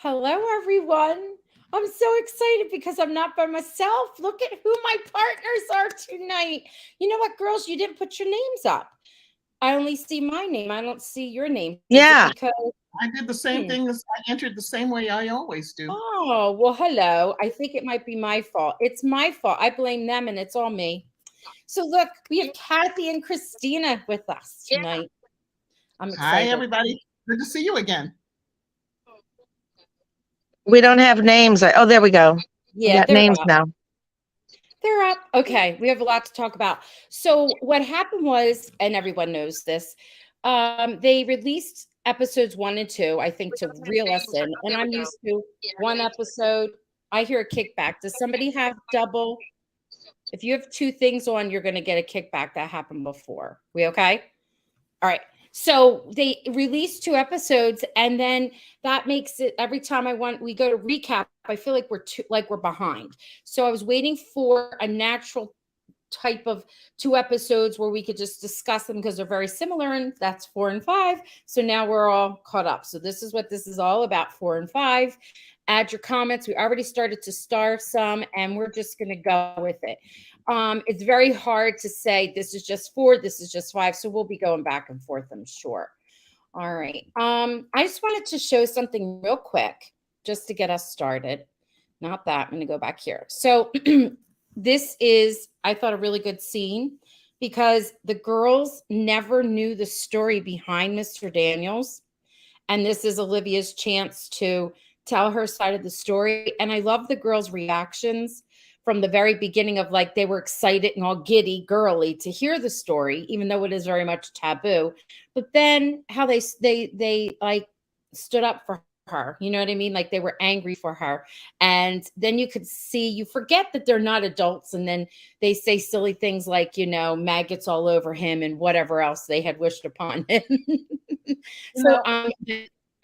Hello, everyone. I'm so excited because I'm not by myself. Look at who my partners are tonight. You know what, girls? You didn't put your names up. I only see my name. I don't see your names. Is it Yeah. because? I did the same Hmm. thing as I entered the same way I always do. Oh, well, hello. I think it might be my fault. It's my fault. I blame them and it's all me. So, look, we have Kathy and Christina with us tonight. I'm Hi, excited. everybody. Good to see you again. We don't have names. Oh, there we go. We Yeah, got they're names up. now. They're up. Okay, we have a lot to talk about. So what happened was, and everyone knows this, they released episodes 1 and 2, I think, to reel us in. And I'm used to one episode. I hear a kickback. Does somebody have double? If you have two things on, you're going to get a kickback. That happened before. We okay? All right. So they released 2 episodes, and then that makes it every time we go to recap, I feel like we're behind. So I was waiting for a natural type of 2 episodes where we could just discuss them because they're very similar, and that's 4 and 5. So now we're all caught up. So this is what this is all about: 4 and 5. Add your comments. We already started to star some, and we're just going to go with it. It's very hard to say this is just 4, this is just 5. So we'll be going back and forth, I'm sure. All right. I just wanted to show something real quick just to get us started. Not that. I'm going to go back here. So this is, I thought, a really good scene because the girls never knew the story behind Mr. Daniels. And this is Olivia's chance to tell her side of the story. And I love the girls' reactions from the very beginning of, like, they were excited and all giddy, girly to hear the story, even though it is very much taboo. But then how they like stood up for her, you know what I mean? Like, they were angry for her. And then you could see, you forget that they're not adults. And then they say silly things like, maggots all over him and whatever else they had wished upon him. You So know,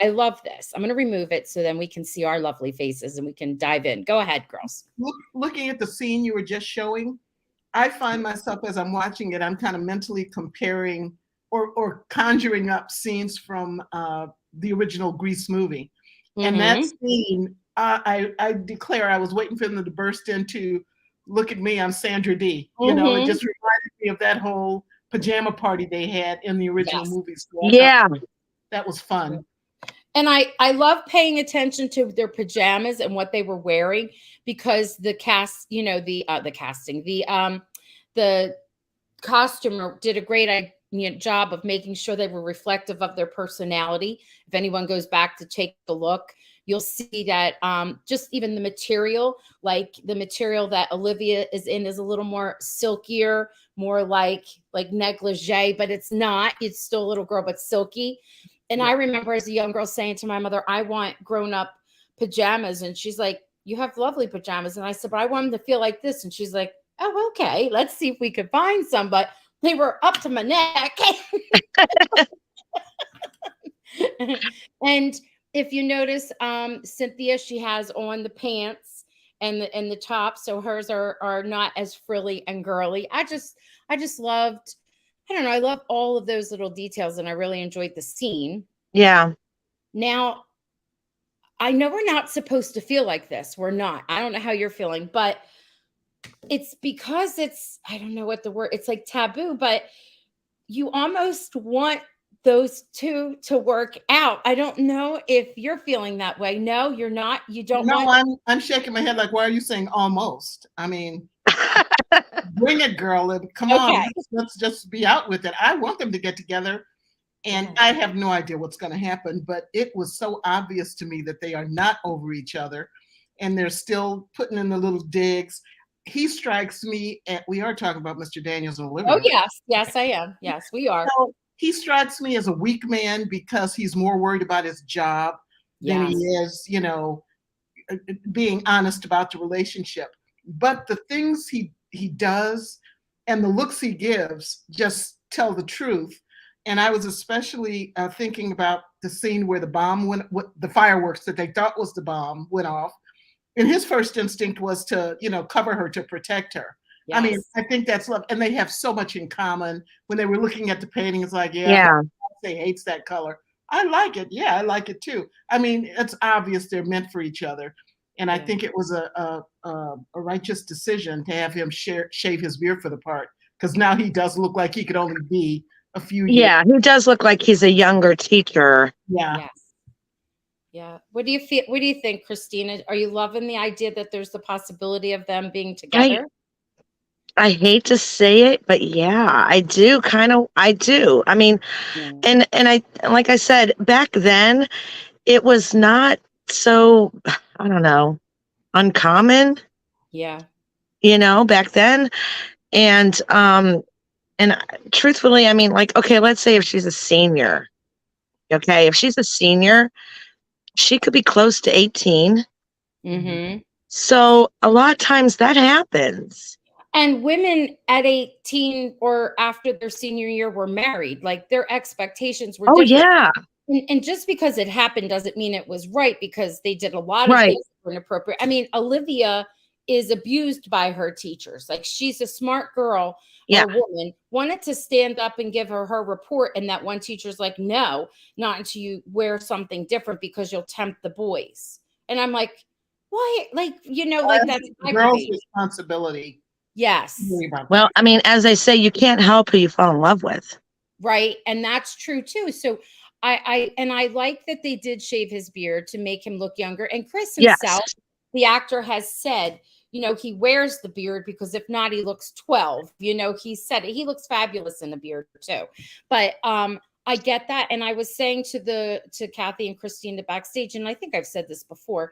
I love this. I'm going to remove it so then we can see our lovely faces and we can dive in. Go ahead, girls. looking at the scene you were just showing, I find myself as I'm watching it, I'm kind of mentally comparing or conjuring up scenes from the original Grease movie. And that Mm-hmm. scene, I declare, I was waiting for them to burst into "Look at Me, I'm Sandra D." It Mm-hmm. just reminded me of that whole pajama party they had in the original Yes. movie. So I thought Yeah. that was fun. And I love paying attention to their pajamas and what they were wearing because the cast, the casting, the costumer did a great job of making sure they were reflective of their personality. If anyone goes back to take a look, you'll see that just even the material, like the material that Olivia is in, is a little more silkier, more like negligee, but it's not. It's still a little girl, but silky. And I Yeah. remember as a young girl saying to my mother, I want grown up pajamas. And she's like, you have lovely pajamas. And I said, but I want them to feel like this. And she's like, oh, okay. Let's see if we could find some. But they were up to my neck. And if you notice, Cynthia, she has on the pants and the top. So hers are not as frilly and girly. I just loved, I don't know, I love all of those little details and I really enjoyed the scene. Yeah. Now, I know we're not supposed to feel like this. We're not. I don't know how you're feeling, but it's because I don't know what the word, it's like taboo, but you almost want those two to work out. I don't know if you're feeling that way. No, you're not. You don't No, want. I'm shaking my head like, why are you saying almost? I mean, bring it, girl. And come on, Okay. let's just be out with it. I want them to get together. And Yes. I have no idea what's going to happen, but it was so obvious to me that they are not over each other and they're still putting in the little digs. He strikes me, and we are talking about Mr. Daniels and Oh, Olivia. yes. Yes, I am. Yes, we are. So he strikes me as a weak man because he's more worried about his job than he Yes. is, being honest about the relationship. But the things he does and the looks he gives just tell the truth. And I was especially thinking about the scene where the bomb went, the fireworks that they thought was the bomb went off. And his first instinct was to, cover her, to protect her. I mean, Yes. I think that's love. And they have so much in common. When they were looking at the painting, it's like, yeah, Yeah. they hates that color. I like it. Yeah, I like it too. I mean, it's obvious they're meant for each other. And I Yeah. think it was a righteous decision to have him shave his beard for the part, because now he does look like he could only be a few years. Yeah, he does look like he's a younger teacher. Yeah. Yes. Yeah. What do you feel? What do you think, Christina? Are you loving the idea that there's the possibility of them being together? I hate to say it, but yeah, I do I do. I mean, Yeah. and like I said, back then it was not so, I don't know, uncommon, Yeah. back then. And truthfully, I mean, like, okay, let's say if she's a senior, okay, if she's a senior, she could be close to 18. Mm-hmm. So a lot of times that happens. And women at 18 or after their senior year were married. Like their expectations were Oh, different. yeah. And just because it happened doesn't mean it was right, because they did a lot of Right. things that were inappropriate. I mean, Olivia is abused by her teachers. Like she's a smart girl Yeah. or woman, wanted to stand up and give her report. And that one teacher's like, no, not until you wear something different because you'll tempt the boys. And I'm like, why? Like, like that's the girl's responsibility. Yes. Well, I mean, as I say, you can't help who you fall in love with. Right. And that's true too. So I like that they did shave his beard to make him look younger. And Chris himself, the actor, has said, he wears the beard because if not, he looks 12. He said it. He looks fabulous in the beard too. But I get that. And I was saying to Kathy and Christine backstage, and I think I've said this before,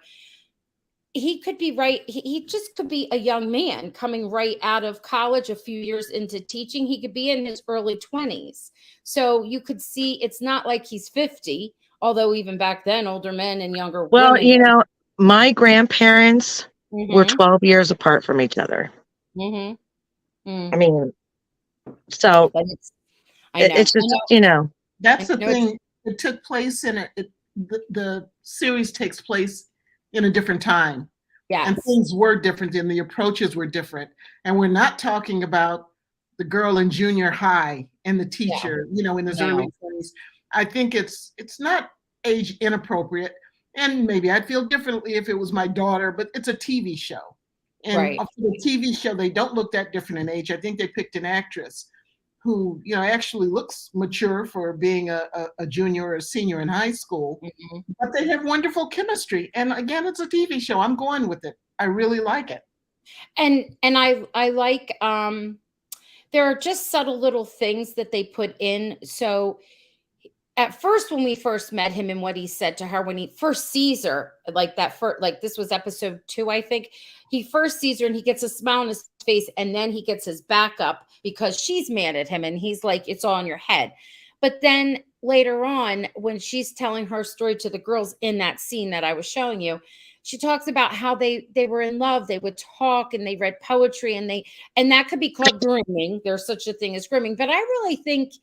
he could be right. He just could be a young man coming right out of college, a few years into teaching. He could be in his early 20s. So you could see it's not like he's 50, although even back then, older men and younger women. My grandparents were 12 years apart from each other. Mm-hmm. Mm. I mean, so it's just, That's the thing. It took place the series takes place in a different time. Yes. And things were different and the approaches were different. And we're not talking about the girl in junior high and the teacher, in his early 20s. I think it's not age inappropriate. And maybe I'd feel differently if it was my daughter, but it's a TV show. And for the TV show, they don't look that different in age. I think they picked an actress who, actually looks mature for being a junior or a senior in high school, but they have wonderful chemistry. And again, it's a TV show. I'm going with it. I really like it. And I like, there are just subtle little things that they put in. So at first, when we first met him and what he said to her, when he first sees her, like this was episode 2, I think, he first sees her and he gets a smile on his face, and then he gets his back up because she's mad at him and he's like, it's all in your head. But then later on, when she's telling her story to the girls in that scene that I was showing you, she talks about how they were in love. They would talk and they read poetry, and that could be called grooming. There's such a thing as grooming. But I really think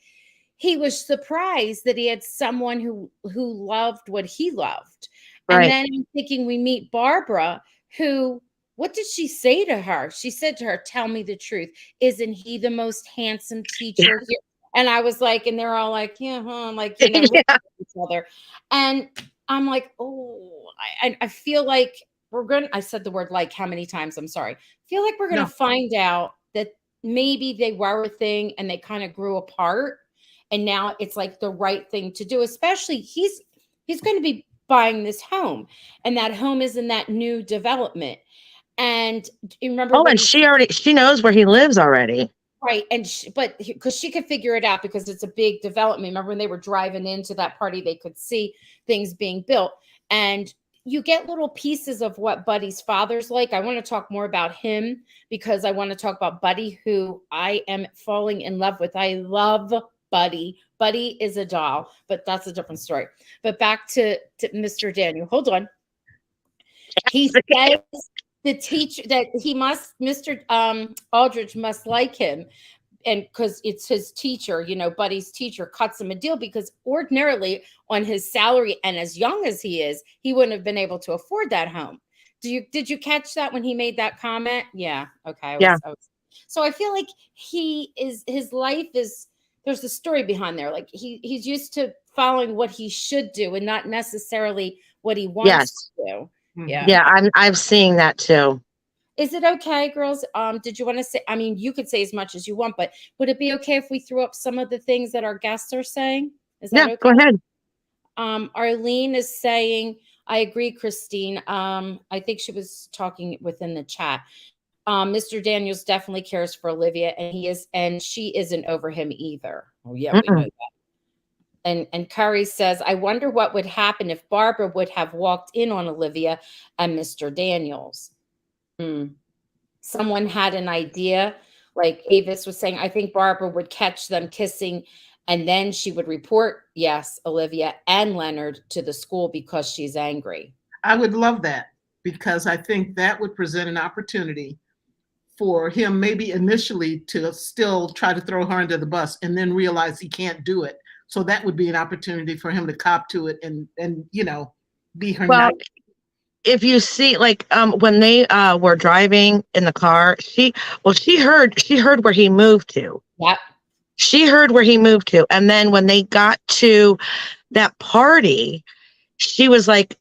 he was surprised that he had someone who loved what he loved. Right. And then I'm thinking we meet Barbara, who, what did she say to her? She said to her, tell me the truth. Isn't he the most handsome teacher here? And I was like, and they're all like, yeah, huh? Like, looking at each other. And I'm like, oh, I feel like I said the word like how many times? I'm sorry. I feel like we're going to find out that maybe they were a thing and they kind of grew apart. And now it's like the right thing to do, especially he's going to be buying this home, and that home is in that new development. And you remember? Oh, and she knows where he lives already. Right. And but because she could figure it out because it's a big development. Remember when they were driving into that party, they could see things being built, and you get little pieces of what Buddy's father's like. I want to talk more about him because I want to talk about Buddy, who I am falling in love with. I love Buddy. Buddy is a doll, but that's a different story. But back to Mr. Daniel. Hold on. He says the teacher that Mr. Aldridge must like him, and because it's his teacher, Buddy's teacher cuts him a deal because ordinarily on his salary and as young as he is, he wouldn't have been able to afford that home. Did you catch that when he made that comment? Yeah. Okay. So I feel like his life is, there's a story behind there. Like he's used to following what he should do and not necessarily what he wants Yes. to do. Mhm. Yeah. Yeah, I'm seeing that too. Is it okay, girls? Did you want to say, I mean, you could say as much as you want, but would it be okay if we threw up some of the things that our guests are saying? Is that Yeah, okay? go ahead. Arlene is saying, I agree, Christine. I think she was talking within the chat. Mr. Daniels definitely cares for Olivia, and she isn't over him either. Oh, yeah, we know Mm-mm. that. And Curry says, I wonder what would happen if Barbara would have walked in on Olivia and Mr. Daniels. Someone had an idea, like Avis was saying, I think Barbara would catch them kissing, and then she would report, yes, Olivia and Leonard to the school because she's angry. I would love that, because I think that would present an opportunity for him, maybe initially, to still try to throw her under the bus and then realize he can't do it. So that would be an opportunity for him to cop to it and be her Well, knight. if you see, like, when they were driving in the car, she heard where he moved to. Yep. She heard where he moved to, and then when they got to that party, she was like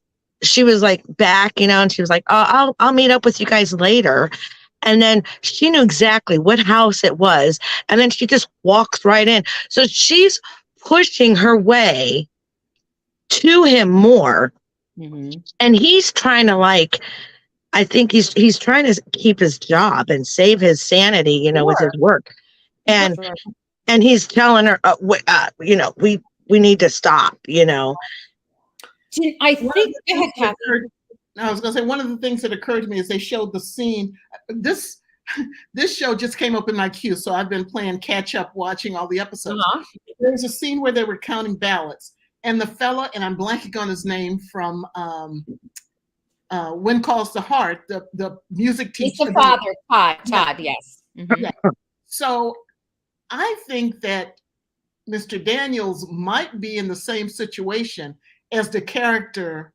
back, and she was like, "Oh, I'll meet up with you guys later." And then she knew exactly what house it was, and then she just walks right in. So she's pushing her way to him more. Mm-hmm. And he's trying to, like, I think he's trying to keep his job and save his sanity, with his work. And Sure. and he's telling her, we need to stop, I think I was going to say, one of the things that occurred to me is they showed the scene. This show just came up in my queue, so I've been playing catch up, watching all the episodes. There's a scene where they were counting ballots, and the fella, and I'm blanking on his name, from When Calls the Heart, the music teacher. He's the father, Todd, yes. Mm-hmm. Yeah. So I think that Mr. Daniels might be in the same situation as the character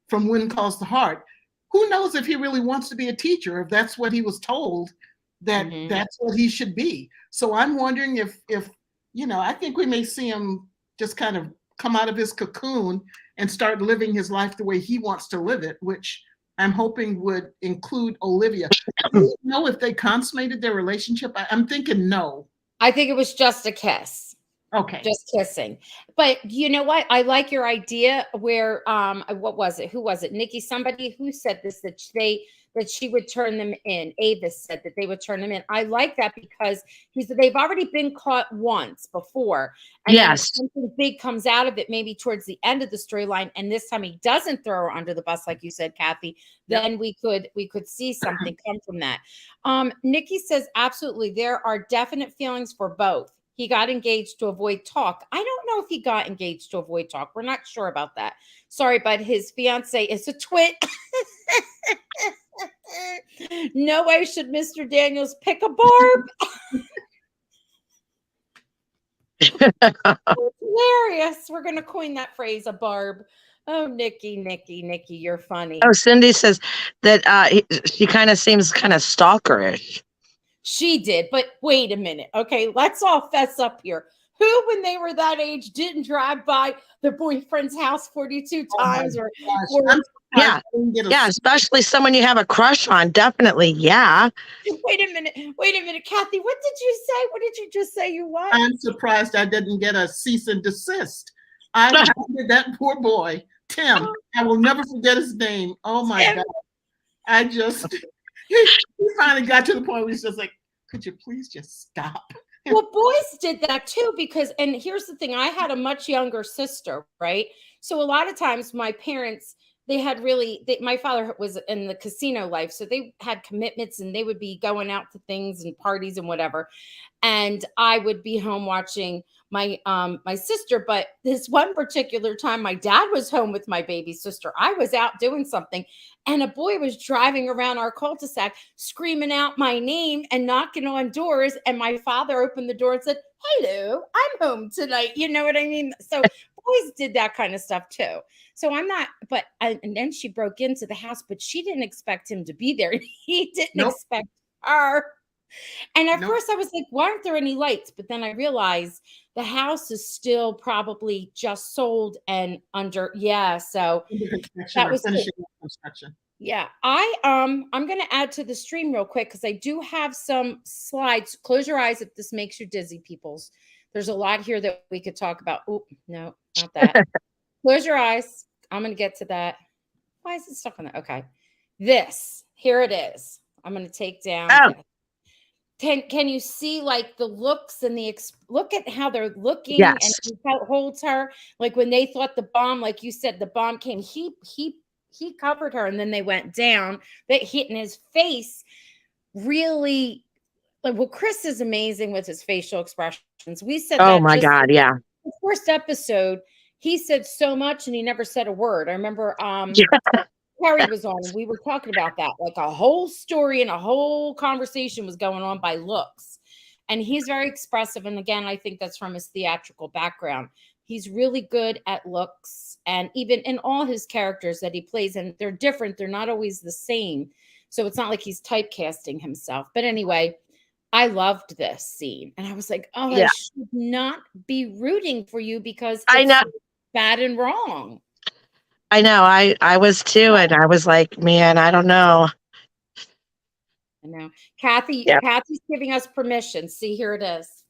from When Calls the Heart. Who knows if he really wants to be a teacher, if that's what he was told, that that's what he should be. So I'm wondering if I think we may see him just kind of come out of his cocoon and start living his life the way he wants to live it, which I'm hoping would include Olivia. I don't know if they consummated their relationship. I'm thinking no. I think it was just a kiss. Okay. Just kissing. But you know what? I like your idea where, what was it? Who was it? Nikki, somebody who said this, that she would turn them in. Avis said that they would turn them in. I like that because they've already been caught once before. And yes. then something big comes out of it, maybe towards the end of the storyline. And this time he doesn't throw her under the bus, like you said, Kathy. Then we could see something come from that. Nikki says, absolutely. There are definite feelings for both. He got engaged to avoid talk. I don't know if he got engaged to avoid talk. We're not sure about that. Sorry, but his fiance is a twit. No way should Mr. Daniels pick a Barb. Hilarious. We're going to coin that phrase, a Barb. Oh, Nikki, you're funny. Oh, Cindy says that she kind of seems kind of stalkerish. She did, but wait a minute. Okay, let's all fess up here. Who, when they were that age, didn't drive by their boyfriend's house 42 times? Yeah, especially someone you have a crush on. Definitely, yeah. Wait a minute, Kathy. What did you say? What did you just say? You what? I'm surprised I didn't get a cease and desist. I did that poor boy, Tim. I will never forget his name. Oh my God! I just he finally got to the point where he's just like, could you please just stop? Well, boys did that too, and here's the thing, I had a much younger sister, right? So a lot of times my parents, my father was in the casino life, so they had commitments and they would be going out to things and parties and whatever. And I would be home watching my sister. But this one particular time, my dad was home with my baby sister. I was out doing something, and a boy was driving around our cul-de-sac screaming out my name and knocking on doors. And my father opened the door and said, "Hello, I'm home tonight." You know what I mean? So boys did that kind of stuff too. So I'm not, and then she broke into the house, but she didn't expect him to be there. He didn't expect her. And at Nope. first I was like, why aren't there any lights? But then I realized the house is still probably just sold and under. Yeah. So Under construction that or was good. finishing up construction. Yeah. I'm going to add to the stream real quick because I do have some slides. Close your eyes if this makes you dizzy, peoples. There's a lot here that we could talk about. Oh, no, not that. Close your eyes. I'm going to get to that. Why is it stuck on that? Okay. This, here it is. I'm going to take down Oh. this. Can you see like the looks and look at how they're looking Yes. and he holds her like when they thought the bomb, like you said, the bomb came, he covered her and then they went down. That hit in his face really like, well, Chris is amazing with his facial expressions. We said Oh that my just God. Yeah. the first episode, he said so much and he never said a word. I remember Harry was on and we were talking about that. Like a whole story and a whole conversation was going on by looks. And he's very expressive. And again, I think that's from his theatrical background. He's really good at looks and even in all his characters that he plays, and they're different. They're not always the same. So it's not like he's typecasting himself. But anyway, I loved this scene. And I was like, oh, Yeah. I should not be rooting for you because I it's know. so bad and wrong. I know. I was too. And I was like, man, I don't know. I know. Kathy's giving us permission. See, here it is.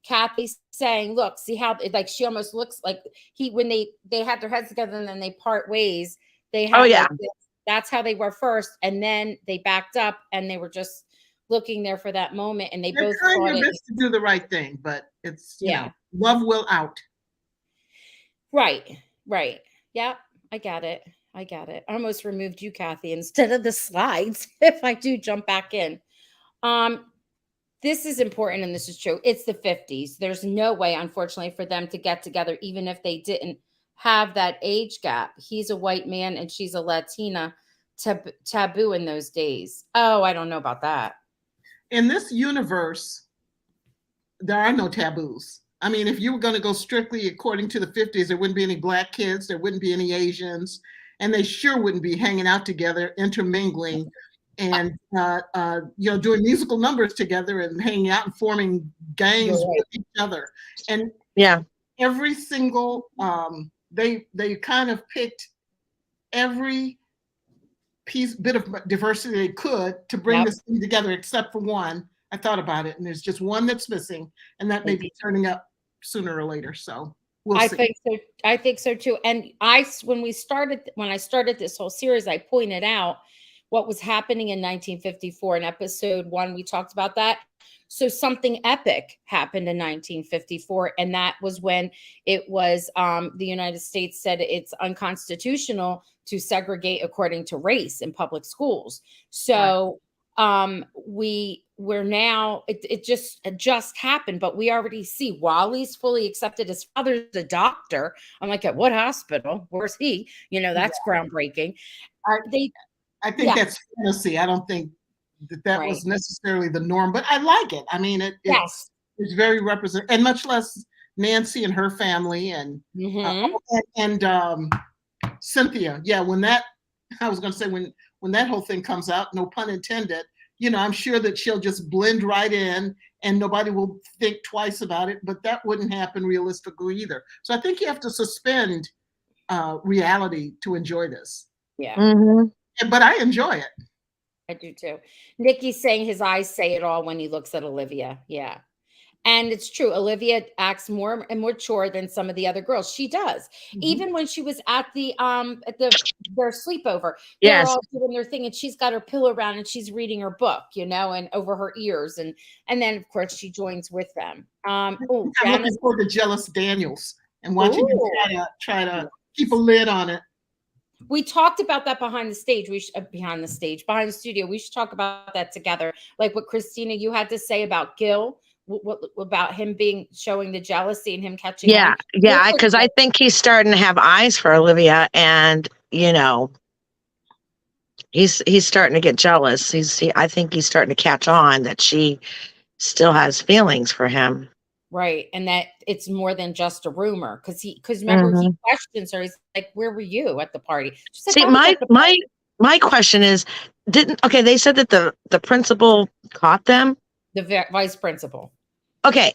Kathy's saying, look, see how like she almost looks like when they had their heads together and then they part ways. They had like this. That's how they were first. And then they backed up and they were just looking there for that moment. And they're both trying their best to do the right thing, but it's you know, love will out. Right. Yep. I got it. I almost removed you, Kathy, instead of the slides. If I do jump back in. This is important and this is true. It's the 50s. There's no way, unfortunately, for them to get together, even if they didn't have that age gap. He's a white man and she's a Latina. Taboo in those days. Oh, I don't know about that. In this universe, there are no taboos. I mean, if you were going to go strictly according to the 50s, there wouldn't be any Black kids, there wouldn't be any Asians, and they sure wouldn't be hanging out together, intermingling, and doing musical numbers together and hanging out and forming gangs with each other. And every single they kind of picked every bit of diversity they could to bring this thing together, except for one. I thought about it, and there's just one that's missing, and that may be turning up sooner or later. So we'll see. I think so too. And when I started this whole series, I pointed out what was happening in 1954. In episode 1, we talked about that. So something epic happened in 1954, and that was when it was the United States said it's unconstitutional to segregate according to race in public schools. So we're now it just happened, but we already see Wally's fully accepted. His father's a doctor. I'm like, at what hospital? Where's he? That's groundbreaking. I think that's fantasy. I don't think that was necessarily the norm, but I like it. I mean, it's very representative, and much less Nancy and her family and Cynthia. Yeah, when that whole thing comes out, no pun intended, I'm sure that she'll just blend right in and nobody will think twice about it, but that wouldn't happen realistically either. So I think you have to suspend reality to enjoy this. Yeah. Mm-hmm. But I enjoy it. I do too. Nikki's saying his eyes say it all when he looks at Olivia. Yeah. And it's true. Olivia acts more mature than some of the other girls. She does. Even when she was at their sleepover, they're all doing their thing, and she's got her pillow around and she's reading her book, and over her ears, and then of course she joins with them. I'm looking forward to Jealous Daniels and watching him try to keep a lid on it. We talked about that behind the studio. We should talk about that together. Like what Christina, you had to say about Gil. What about him showing the jealousy and him catching on? Because I think he's starting to have eyes for Olivia, and he's starting to get jealous. I think he's starting to catch on that she still has feelings for him, right? And that it's more than just a rumor, because remember he questions her. He's like, "Where were you at the party?" She's like, my question is, they said that the principal caught them. The vice principal. Okay,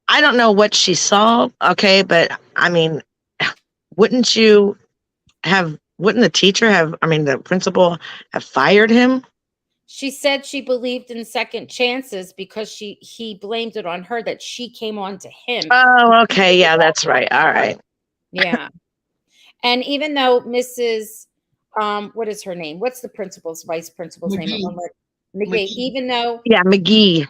I don't know what she saw. Okay, but I mean, wouldn't you wouldn't the teacher have? I mean, the principal have fired him? She said she believed in second chances because he blamed it on her that she came on to him. Oh, okay, yeah, that's right. All right. Yeah. And even though Mrs. What is her name? What's the principal's vice principal's name? McGee. McGee. Yeah, McGee.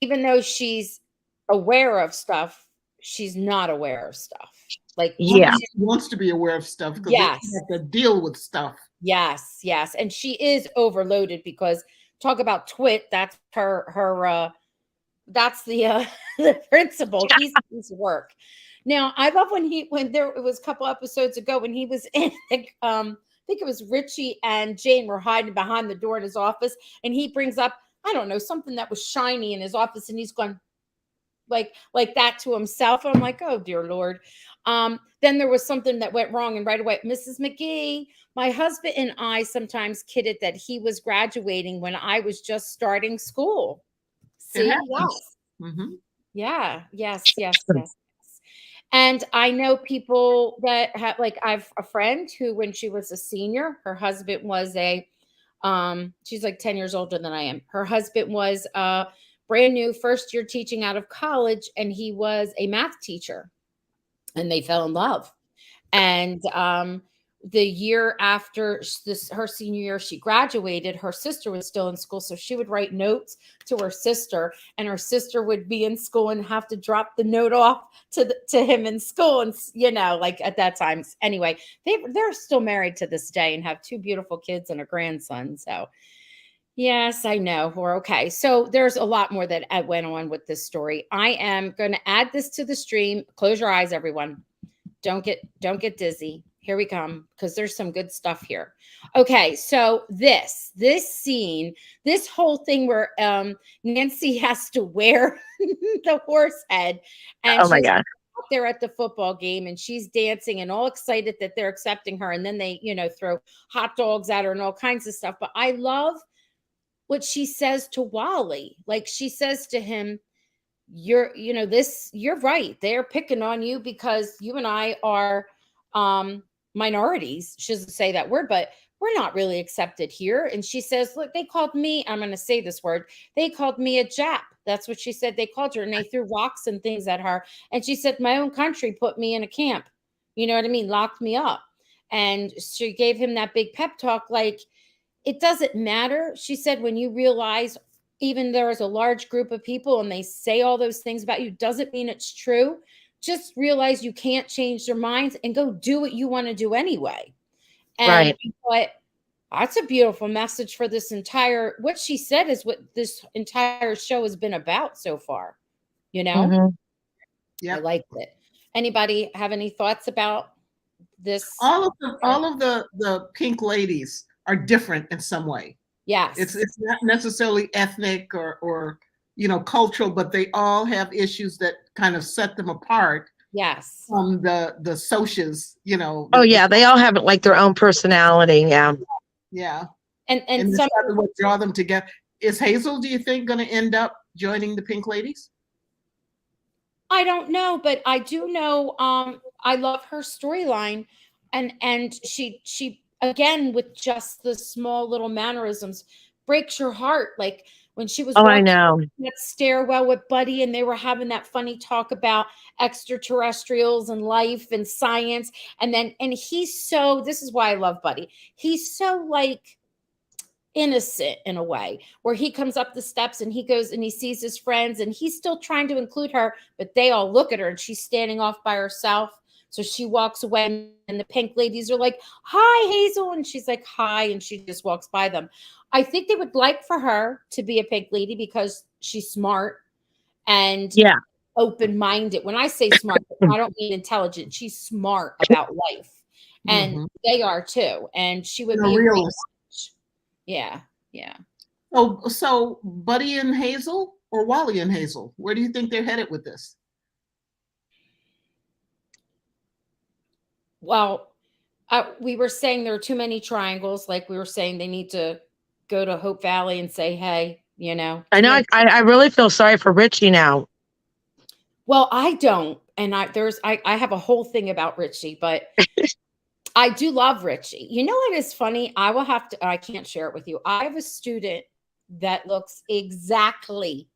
Even though she's aware of stuff, she's not aware of stuff. Like Yeah. She wants to be aware of stuff because Yes. they have to deal with stuff. Yes, yes. And she is overloaded because talk about twit, that's her that's the the principal. He's a piece of work. Now, I love when there it was a couple episodes ago when he was in I think it was Richie and Jane were hiding behind the door in his office, and he brings up, I don't know, something that was shiny in his office, and he's going like that to himself. I'm like, oh dear Lord. Then there was something that went wrong, and right away, Mrs. McGee, my husband and I sometimes kidded that he was graduating when I was just starting school. See, yes. Mm-hmm. Yeah, yes. And I know people that have, like, I've a friend who, when she was a senior, her husband was she's like 10 years older than I am. Her husband was brand new first year teaching out of college, and he was a math teacher, and they fell in love. And the year after her senior year, she graduated, her sister was still in school, so she would write notes to her sister, and her sister would be in school and have to drop the note off to him in school. And like at that time, anyway, they're still married to this day and have two beautiful kids and a grandson. So yes, I know. We're okay. So there's a lot more that went on with this story. I am going to add this to the stream. Close your eyes, everyone. Don't get dizzy. Here we come, because there's some good stuff here. Okay, so this scene, this whole thing where Nancy has to wear the horse head, and Oh my she's God. out there at the football game, and she's dancing and all excited that they're accepting her, and then they throw hot dogs at her and all kinds of stuff. But I love what she says to Wally. Like, she says to him, you're right, they're picking on you because you and I are minorities. She doesn't say that word, but we're not really accepted here. And she says, look, they called me, I'm going to say this word, they called me a Jap. That's what she said they called her, and they threw rocks and things at her. And she said, my own country put me in a camp, you know what I mean, locked me up. And she gave him that big pep talk, like, it doesn't matter, she said, when you realize even there is a large group of people and they say all those things about you, doesn't mean it's true. Just realize you can't change their minds and go do what you want to do anyway. And Right. that's a beautiful message for this entire, what she said is what this entire show has been about so far. Mm-hmm. Yeah. I liked it. Anybody have any thoughts about this? All of the pink ladies are different in some way. Yes. It's not necessarily ethnic or cultural, but they all have issues that kind of set them apart. Yes. From the socias, Oh yeah, they all have like their own personality. Yeah. Yeah. And some what draw them together. Is Hazel, do you think, going to end up joining the Pink Ladies? I don't know, but I do know I love her storyline, and she again, with just the small little mannerisms, breaks your heart. Like when she was I know that stairwell with Buddy, and they were having that funny talk about extraterrestrials and life and science, and he's so, this is why I love Buddy. He's so like innocent in a way, where he comes up the steps and he goes and he sees his friends and he's still trying to include her, but they all look at her and she's standing off by herself. So she walks away and the pink ladies are like, hi, Hazel. And she's like, hi. And she just walks by them. I think they would like for her to be a pink lady because she's smart and open-minded. When I say smart, I don't mean intelligent. She's smart about life. And they are too. And she would be a realist. Yeah. So Buddy and Hazel, or Wally and Hazel, where do you think they're headed with this? Well, we were saying there are too many triangles. Like we were saying, they need to go to Hope Valley and say, hey, you know. I know. I really feel sorry for Richie now. Well, I don't, and I have a whole thing about Richie, but I do love Richie. You know what is funny? I can't share it with you. I have a student that looks exactly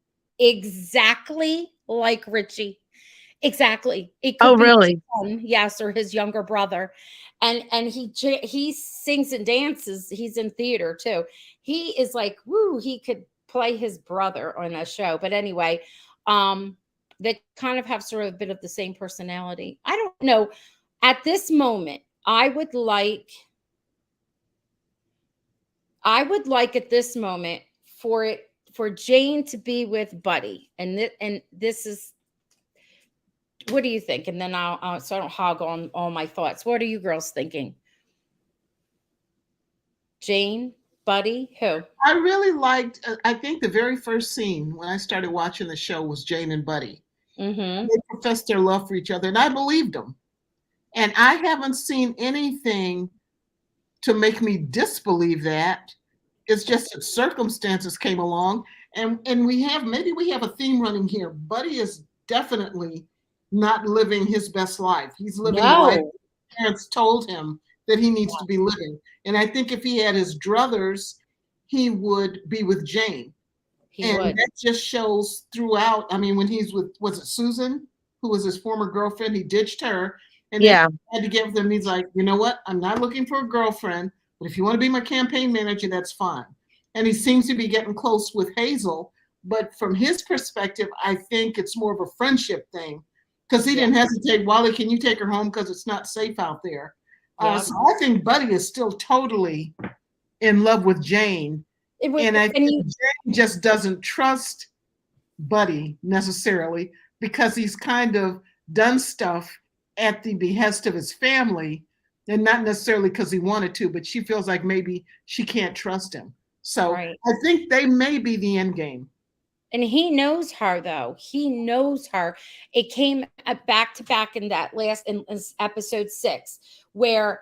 like Richie. Exactly. It Oh, could be his really? son, yes, or his younger brother. And he sings and dances. He's in theater too. He is like, woo, he could play his brother on a show. But anyway, they kind of have sort of a bit of the same personality. I don't know. At this moment, I would like at this moment for Jane to be with Buddy. And this is, what do you think? And then I'll so I don't hog on all my thoughts. What are you girls thinking? Jane, Buddy, who? I really liked, I think the very first scene when I started watching the show was Jane and Buddy. Mm-hmm. They professed their love for each other, and I believed them. And I haven't seen anything to make me disbelieve that. It's just that circumstances came along, and maybe we have a theme running here. Buddy is definitely not living his best life. He's living the life No, his parents told him that he needs to be living. And I think if he had his druthers, he would be with Jane. he And would. that just shows throughout. I mean, when he's with, was it Susan, who was his former girlfriend? He ditched her, and then Yeah. he had to get with him. He's like, you know what? I'm not looking for a girlfriend, but if you want to be my campaign manager, that's fine. And he seems to be getting close with Hazel. But from his perspective, I think it's more of a friendship thing, because he didn't hesitate. Wally, can you take her home because it's not safe out there? Yeah. So I think Buddy is still totally in love with Jane. It was, And I and think you, Jane just doesn't trust Buddy necessarily, because he's kind of done stuff at the behest of his family, and not necessarily because he wanted to, but she feels like maybe she can't trust him. So right. I think they may be the end game. And he knows her, though. He knows her. It came back to back in that last in episode 6, where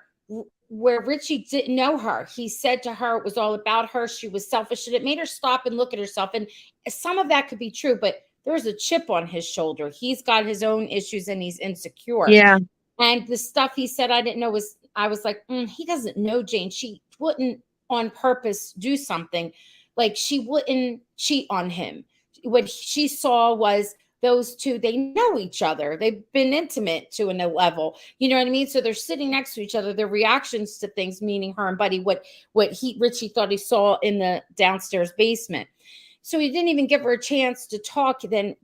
Richie didn't know her. He said to her it was all about her. She was selfish, and it made her stop and look at herself. And some of that could be true, but there's a chip on his shoulder. He's got his own issues, and he's insecure. Yeah. And the stuff he said I didn't know I was like, he doesn't know Jane. She wouldn't on purpose do something. Like, she wouldn't cheat on him. What she saw was those two, they know each other. They've been intimate to a level. You know what I mean? So they're sitting next to each other. Their reactions to things, meaning her and Buddy, what Richie thought he saw in the downstairs basement. So he didn't even give her a chance to talk. Then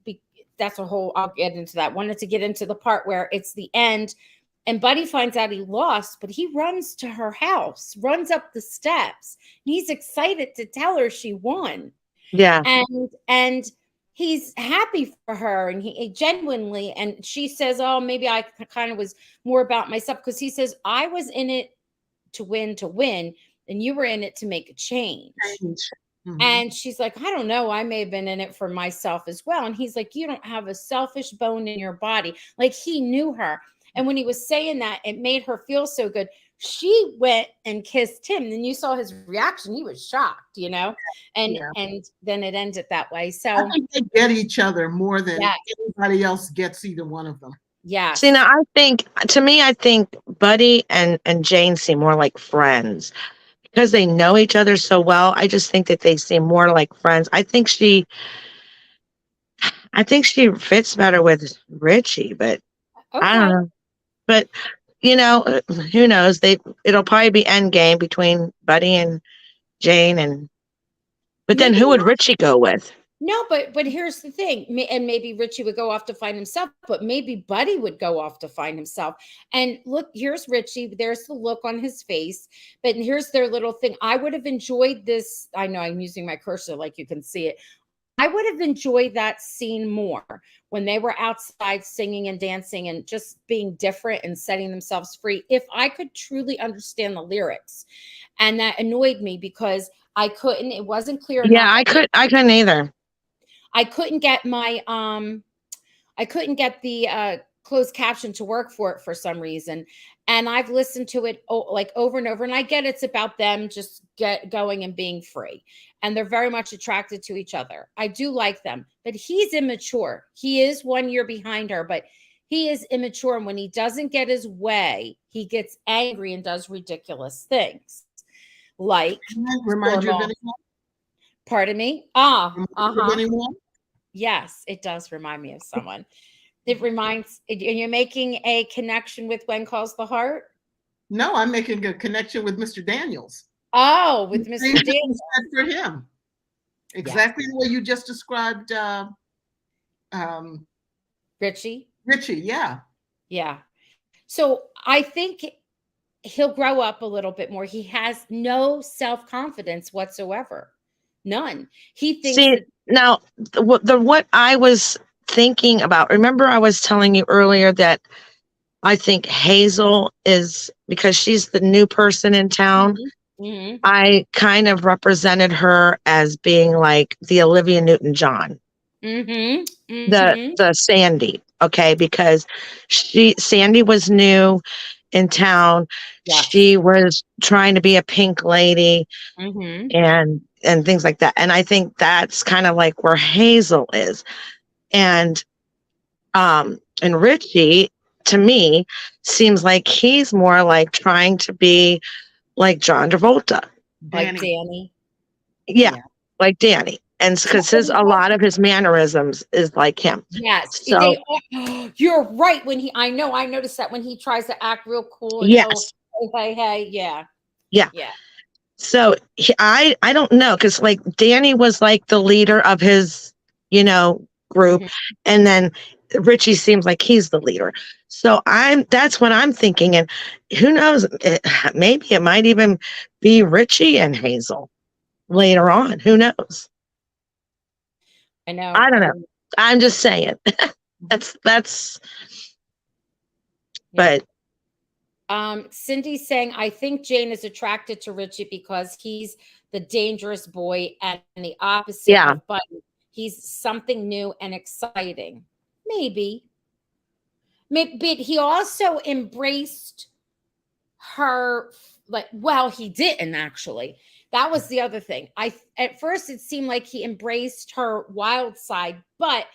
that's a whole, I'll get into that. Wanted to get into the part where it's the end and Buddy finds out he lost, but he runs to her house, runs up the steps. And he's excited to tell her she won. Yeah. And he's happy for her, and he genuinely, and she says, oh, maybe I kind of was more about myself, because he says, I was in it to win, and you were in it to make a change. Mm-hmm. And she's like, I don't know, I may have been in it for myself as well. And he's like, you don't have a selfish bone in your body. Like, he knew her. And when he was saying that, it made her feel so good. She went and kissed him. And you saw his reaction. He was shocked, and then it ended that way. So I think they get each other more than anybody else gets either one of them. Yeah. See, now I think Buddy and Jane seem more like friends because they know each other so well. I just think that they seem more like friends. I think she fits better with Richie, but I don't know. But who knows? It'll probably be end game between Buddy and Jane, but then who would Richie go with? No, but here's the thing, and maybe Richie would go off to find himself, but maybe Buddy would go off to find himself. And look, here's Richie. There's the look on his face, but here's their little thing. I would have enjoyed this. I know I'm using my cursor like you can see it. I would have enjoyed that scene more when they were outside singing and dancing and just being different and setting themselves free. If I could truly understand the lyrics, and that annoyed me because I couldn't. It wasn't clear enough. Yeah, I couldn't either. I couldn't get my the closed caption to work for it for some reason. And I've listened to it like over and over. And I get it's about them just going and being free. And they're very much attracted to each other. I do like them, but he's immature. He is 1 year behind her, but he is immature. And when he doesn't get his way, he gets angry and does ridiculous things. Like, remind you of anyone? Pardon me? Anyone? Yes, it does remind me of someone. It reminds, and you're making a connection with When Calls the Heart? No, I'm making a connection with Mr. Daniels. Oh, with Mr. Daniels. For him. Exactly the way you just described Richie? Richie, yeah. Yeah. So I think he'll grow up a little bit more. He has no self-confidence whatsoever. None. He thinks now what I was thinking about, remember I was telling you earlier that I think Hazel is, because she's the new person in town, I kind of represented her as being like the Olivia Newton-John, the Sandy, okay, because Sandy was new in town. Yes. She was trying to be a pink lady and things like that. And I think that's kind of like where Hazel is. And Richie, to me, seems like he's more like trying to be like John Travolta. Like Danny. Yeah, like Danny. And because a lot of his mannerisms is like him. Yes. So you're right. I noticed that when he tries to act real cool. And yes. Hey, yeah. Yeah. Yeah. So I don't know, because like Danny was like the leader of his, group. And then Richie seems like he's the leader. So that's what I'm thinking. And who knows, maybe it might even be Richie and Hazel later on. Who knows? I know. I don't know. I'm just saying. that's but Cindy's saying, I think Jane is attracted to Richie because he's the dangerous boy, and the opposite of Buddy. He's something new and exciting. Maybe. But he also embraced her, he didn't actually. That was the other thing. At first it seemed like he embraced her wild side, but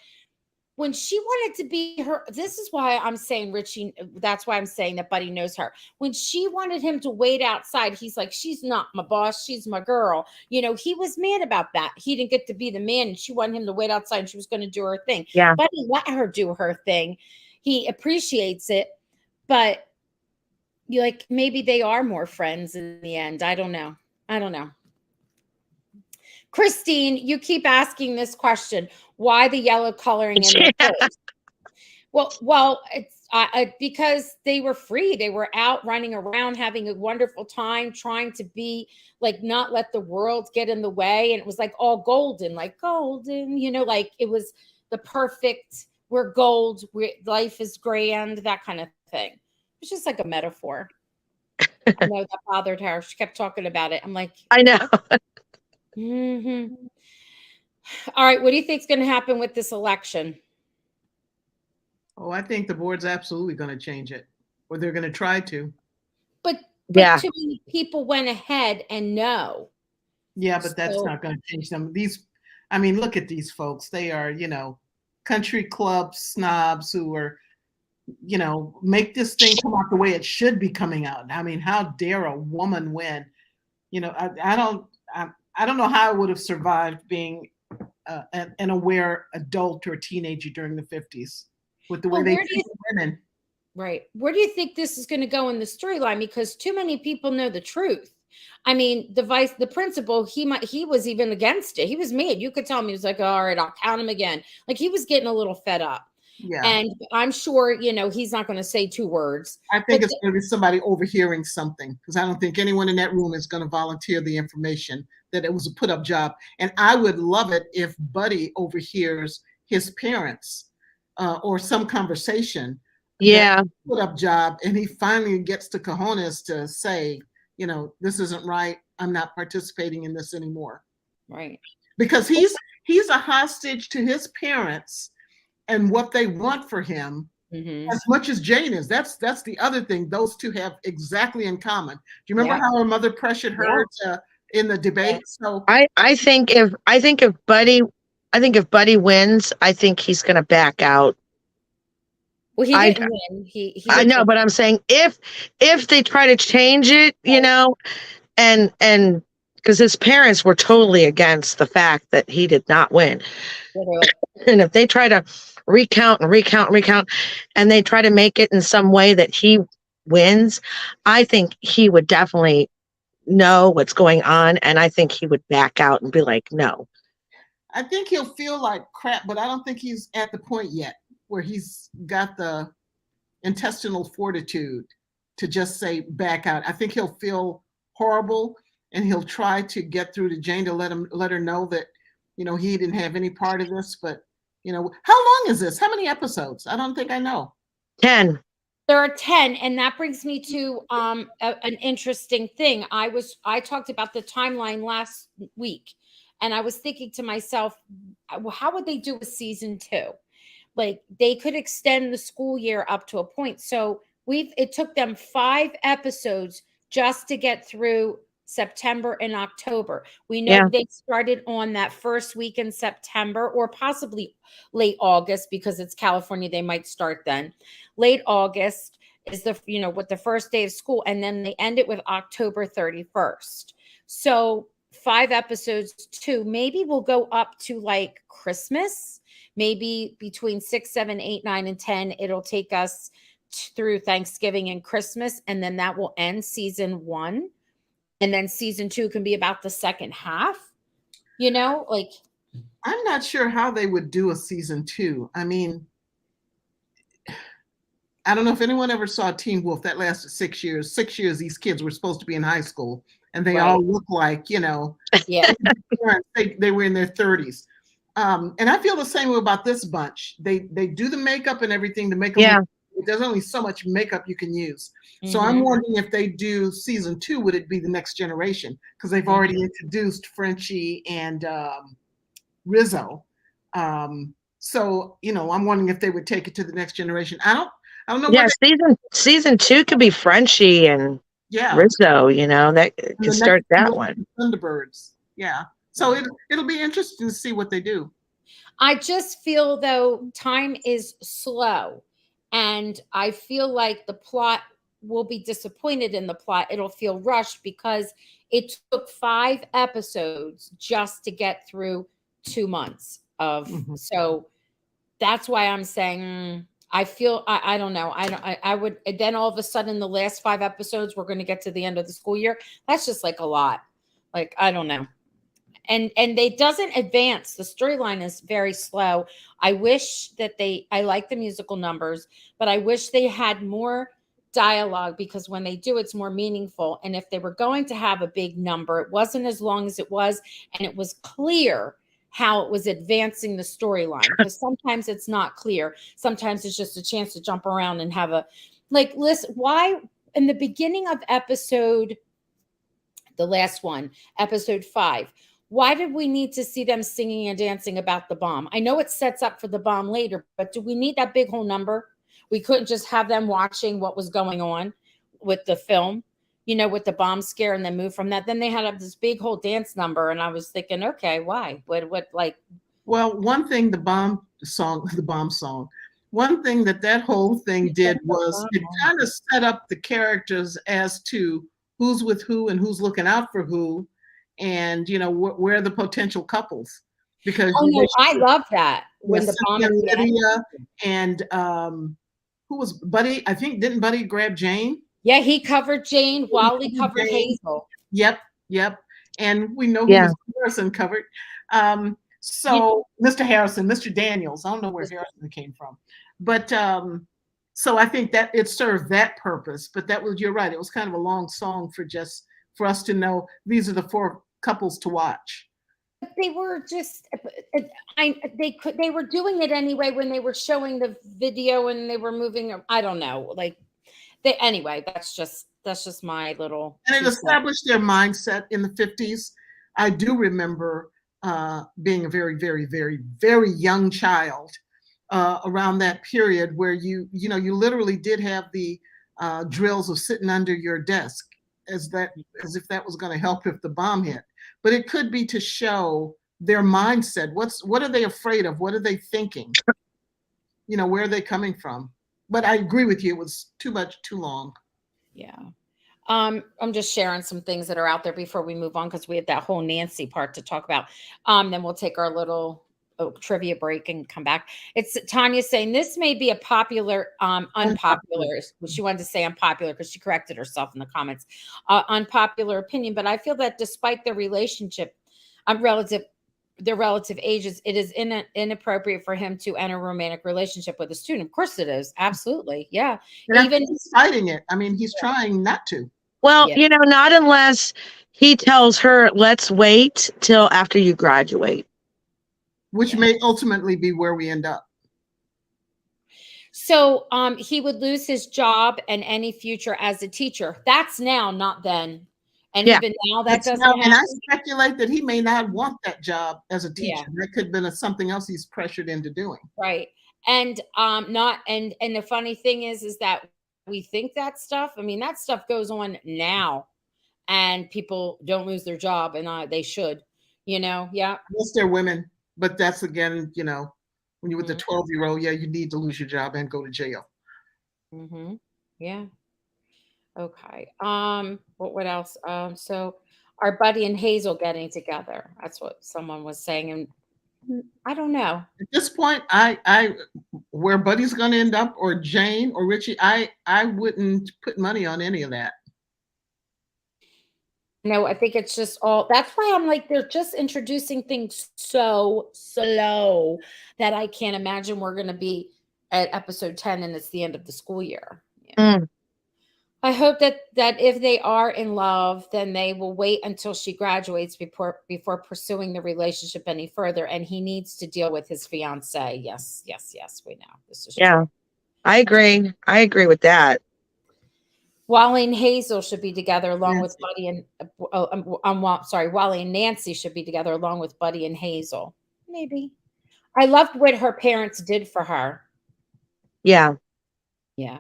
when she wanted to be her, this is why I'm saying Richie, that's why I'm saying that Buddy knows her. When she wanted him to wait outside, he's like, she's not my boss, she's my girl. He was mad about that. He didn't get to be the man, and she wanted him to wait outside, and she was going to do her thing. Yeah. Buddy let her do her thing. He appreciates it, but maybe they are more friends in the end. I don't know. Christine, you keep asking this question. Why the yellow coloring in their clothes? Well, it's because they were free. They were out running around, having a wonderful time, trying to be not let the world get in the way. And it was all golden, like it was the perfect, we're gold, life is grand, that kind of thing. It's just like a metaphor. I know that bothered her. She kept talking about it. I'm like, I know. All right. What do you think is going to happen with this election? Oh, I think the board's absolutely going to change it, or they're going to try to. But too many people went ahead and no. Yeah, but that's not going to change them. Look at these folks. They are, country club snobs who are, make this thing come out the way it should be coming out. How dare a woman win? I don't know how I would have survived being an aware adult or teenager during the 50s with the way they treat women. Right. Where do you think this is going to go in the storyline? Because too many people know the truth. The principal, he was even against it. He was mad. You could tell him, he was like, all right, I'll count him again. He was getting a little fed up. Yeah. And I'm sure, he's not going to say 2 words. I think it's going to be somebody overhearing something, because I don't think anyone in that room is going to volunteer the information that it was a put up job. And I would love it if Buddy overhears his parents or some conversation. Yeah. Put up job. And he finally gets the cojones to say, this isn't right. I'm not participating in this anymore. Right. Because he's a hostage to his parents and what they want for him, Mhm. as much as Jane is. That's the other thing. Those two have exactly in common. Do you remember Yeah. how her mother pressured her in the debate? So I think if Buddy wins, I think he's going to back out. Well, he I didn't win. He I know, but I'm saying if they try to change it, and because his parents were totally against the fact that he did not win. And if they try to recount and recount and recount, and they try to make it in some way that he wins, I think he would definitely know what's going on. And I think he would back out and be like, no. I think he'll feel like crap, but I don't think he's at the point yet where he's got the intestinal fortitude to just say back out. I think he'll feel horrible, and he'll try to get through to Jane to let her know that, he didn't have any part of this. But, how long is this? How many episodes? I don't think I know. 10. There are 10, and that brings me to an interesting thing. I talked about the timeline last week, and I was thinking to myself, how would they do a season 2? Like, they could extend the school year up to a point. So it took them 5 episodes just to get through September and October. We know they started on that first week in September, or possibly late August, because it's California. They might start then. Late August is with the first day of school, and then they end it with October 31st. So 5 episodes too. Maybe we'll go up to like Christmas. Maybe between 6, 7, 8, 9, and 10, it'll take us through Thanksgiving and Christmas, and then that will end season 1. And then season 2 can be about the second half. I'm not sure how they would do a season 2. I mean, I don't know if anyone ever saw Teen Wolf. That lasted 6 years. 6 years, these kids were supposed to be in high school, and they all look like, yeah, they were in their 30s. And I feel the same way about this bunch. They do the makeup and everything to make them look, there's only so much makeup you can use. So I'm wondering if they do season 2, would it be the next generation? Because they've already introduced Frenchie and Rizzo. So, I'm wondering if they would take it to the next generation. I don't know. Yeah, season 2 could be Frenchie and Rizzo, that could start that one. Thunderbirds. Yeah. So it'll be interesting to see what they do. I just feel, though, time is slow, and I feel like the plot will be disappointed in the plot. It'll feel rushed because it took 5 episodes just to get through 2 months of. So that's why I'm saying I feel I don't know. I would then all of a sudden the last 5 episodes we're going to get to the end of the school year. That's just like a lot. Like, I don't know. And they doesn't advance. The storyline is very slow. I wish that I like the musical numbers, but I wish they had more dialogue, because when they do, it's more meaningful. And if they were going to have a big number, it wasn't as long as it was, and it was clear how it was advancing the storyline, because sometimes it's not clear. Sometimes it's just a chance to jump around and have listen, why in the beginning of the last one, episode 5, why did we need to see them singing and dancing about the bomb? I know it sets up for the bomb later, but do we need that big whole number? We couldn't just have them watching what was going on with the film, with the bomb scare, and then move from that. Then they had this big whole dance number, and I was thinking, okay, why? What Well, one thing the bomb song, one thing that whole thing did was it kind of set up the characters as to who's with who and who's looking out for who, and where are the potential couples. Because I love that when the bomb Lydia and who was Buddy? I think didn't Buddy grab Jane? Yeah, he covered Jane. Wally covered Hazel. Yep. And we know who Mr. Harrison covered. So Mr. Harrison, Mr. Daniels, I don't know where Harrison came from, but so I think that it served that purpose. But you're right. It was kind of a long song for us to know these are the 4 couples to watch. They were just they were doing it anyway when they were showing the video and they were moving. I don't know, anyway, that's just my little. And it established their mindset in the 50s. I do remember being a very, very, very, very young child around that period where you literally did have the drills of sitting under your desk as if that was going to help if the bomb hit. But it could be to show their mindset. What are they afraid of? What are they thinking? Where are they coming from? But I agree with you. It was too much, too long. Yeah. I'm just sharing some things that are out there before we move on, because we have that whole Nancy part to talk about. Then we'll take our little trivia break and come back. It's Tanya saying this may be a popular, unpopular. She wanted to say unpopular because she corrected herself in the comments. Unpopular opinion, but I feel that despite their relationship, their relative ages, it is inappropriate for him to enter a romantic relationship with a student. Of course it is. Absolutely. Yeah. And even he's fighting it. I mean, he's trying not to. Well, not unless he tells her, let's wait till after you graduate. Which may ultimately be where we end up. So he would lose his job and any future as a teacher. That's now, not then. And even now that doesn't happen. And I speculate that he may not want that job as a teacher. That could have been something else he's pressured into doing. Right. And and the funny thing is that we think that stuff, I mean, that stuff goes on now, and people don't lose their job, and they should, yeah. Yes, they're women, but that's again, when you're with the 12-year-old, you need to lose your job and go to jail. Mm-hmm. Yeah. Okay. What else? So are Buddy and Hazel getting together? That's what someone was saying, and I don't know. At this point, where Buddy's going to end up, or Jane or Richie, I wouldn't put money on any of that. No, I think it's just that's why I'm like, they're just introducing things so slow that I can't imagine we're going to be at episode 10 and it's the end of the school year. Yeah. I hope that if they are in love, then they will wait until she graduates before pursuing the relationship any further. And he needs to deal with his fiance. Yes, we know this is true. I agree. I agree with that. Wally and Hazel should be together along with Buddy and Wally and Nancy should be together along with Buddy and Hazel. Maybe. I loved what her parents did for her. Yeah. Yeah.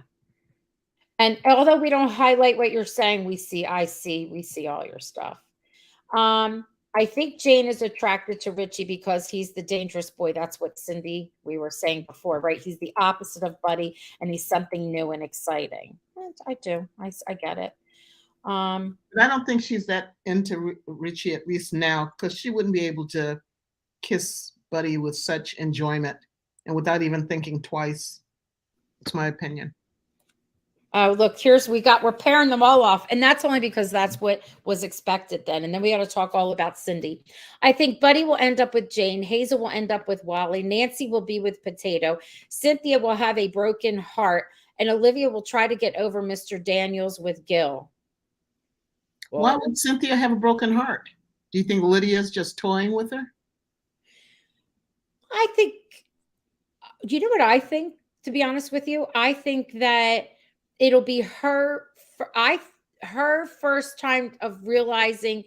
And although we don't highlight what you're saying, we see all your stuff. I think Jane is attracted to Richie because he's the dangerous boy. That's what Cindy, we were saying before, right? He's the opposite of Buddy, and he's something new and exciting. And I do. I get it. But I don't think she's that into Richie, at least now, because she wouldn't be able to kiss Buddy with such enjoyment and without even thinking twice. It's my opinion. Look, we're pairing them all off. And that's only because that's what was expected then. And then we got to talk all about Cindy. I think Buddy will end up with Jane. Hazel will end up with Wally. Nancy will be with Potato. Cynthia will have a broken heart. And Olivia will try to get over Mr. Daniels with Gil. Well, why would Cynthia have a broken heart? Do you think Lydia's just toying with her? I think, you know what I think, to be honest with you? I think that it'll be her first time of realizing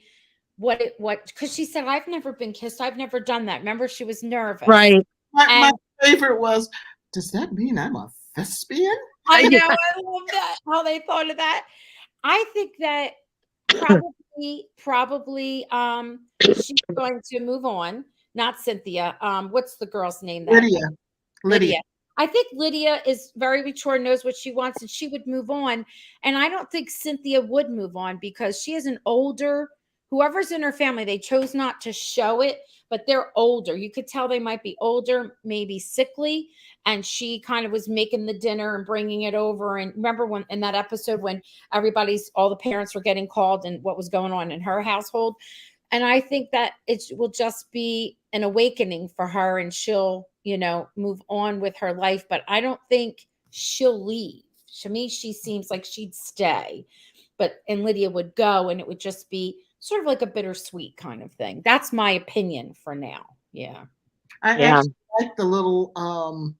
because she said, I've never been kissed. I've never done that. Remember, she was nervous. Right. My favorite was, does that mean I'm a thespian? I know. I love that. How they thought of that. I think that probably she's going to move on. Not Cynthia. What's the girl's name? Lydia. I think Lydia is very mature, knows what she wants, and she would move on. And I don't think Cynthia would move on because she is an older, whoever's in her family, they chose not to show it, but they're older. You could tell they might be older, maybe sickly. And she kind of was making the dinner and bringing it over. And remember when in that episode when all the parents were getting called and what was going on in her household. And I think that it will just be an awakening for her and she'll, move on with her life. But I don't think she'll leave. To me, she seems like she'd stay. And Lydia would go and it would just be sort of like a bittersweet kind of thing. That's my opinion for now. Yeah. I actually like the little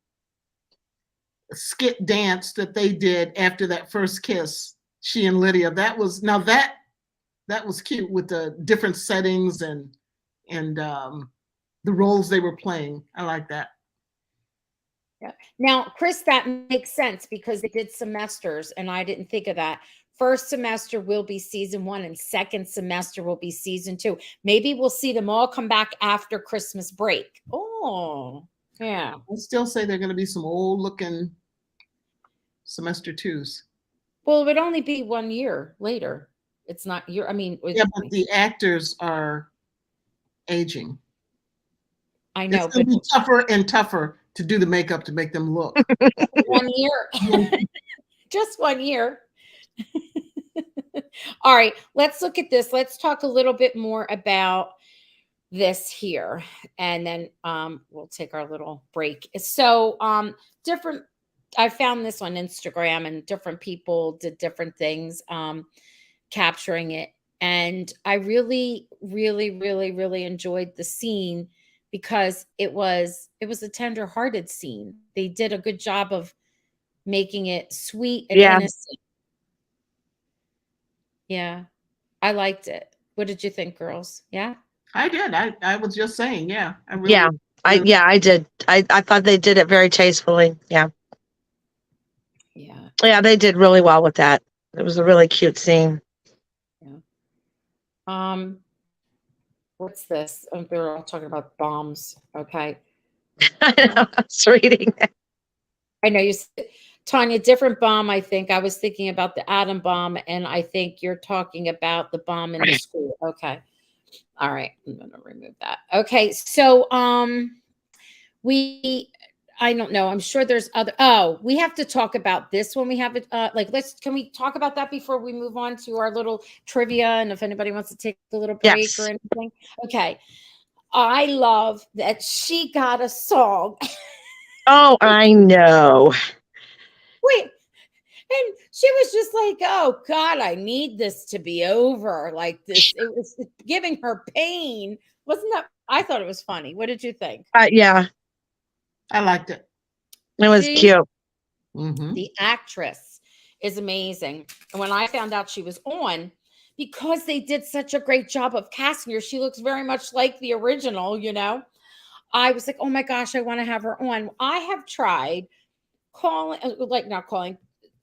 skit dance that they did after that first kiss, she and Lydia. That was cute with the different settings and the roles they were playing. I like that. Yeah. Now, Chris, that makes sense because they did semesters, and I didn't think of that. First semester will be season 1, and second semester will be season 2. Maybe we'll see them all come back after Christmas break. Oh, yeah. I still say they're going to be some old looking semester 2s. Well, it would only be 1 year later. It's not year. I mean, Yeah, but the actors are aging. I know, It's going but to be tougher and tougher to do the makeup to make them look. 1 year, just 1 year. All right, let's look at this. Let's talk a little bit more about this here, and then we'll take our little break. So different, I found this on Instagram, and different people did different things capturing it, and I really enjoyed the scene because it was a tender-hearted scene. They did a good job of making it sweet and Yeah. innocent. Yeah, I liked it. What did you think, girls? Yeah. I did. I was just saying, yeah. I really, Yeah. I did. I thought they did it very tastefully. Yeah. Yeah. Yeah, they did really well with that. It was a really cute scene. Yeah. What's this? Oh, they're all talking about bombs. Okay. I know, I was reading that. I know you said, Tanya, different bomb. I think I was thinking about the atom bomb, and I think you're talking about the bomb in the school. Okay. All right. I'm gonna remove that. Okay. So I don't know. I'm sure there's other. Oh, we have to talk about this when we have it. Can we talk about that before we move on to our little trivia? And if anybody wants to take a little break Yes. or anything. Okay. I love that she got a song. Oh, I know. Wait. And she was just like, oh God, I need this to be over. Like this, it was giving her pain. Wasn't that? I thought it was funny. What did you think? Yeah, I liked it. it was cute. The actress is amazing. And when I found out she was on, because they did such a great job of casting her, she looks very much like the original, you know. I was like, oh my gosh, I want to have her on. I have tried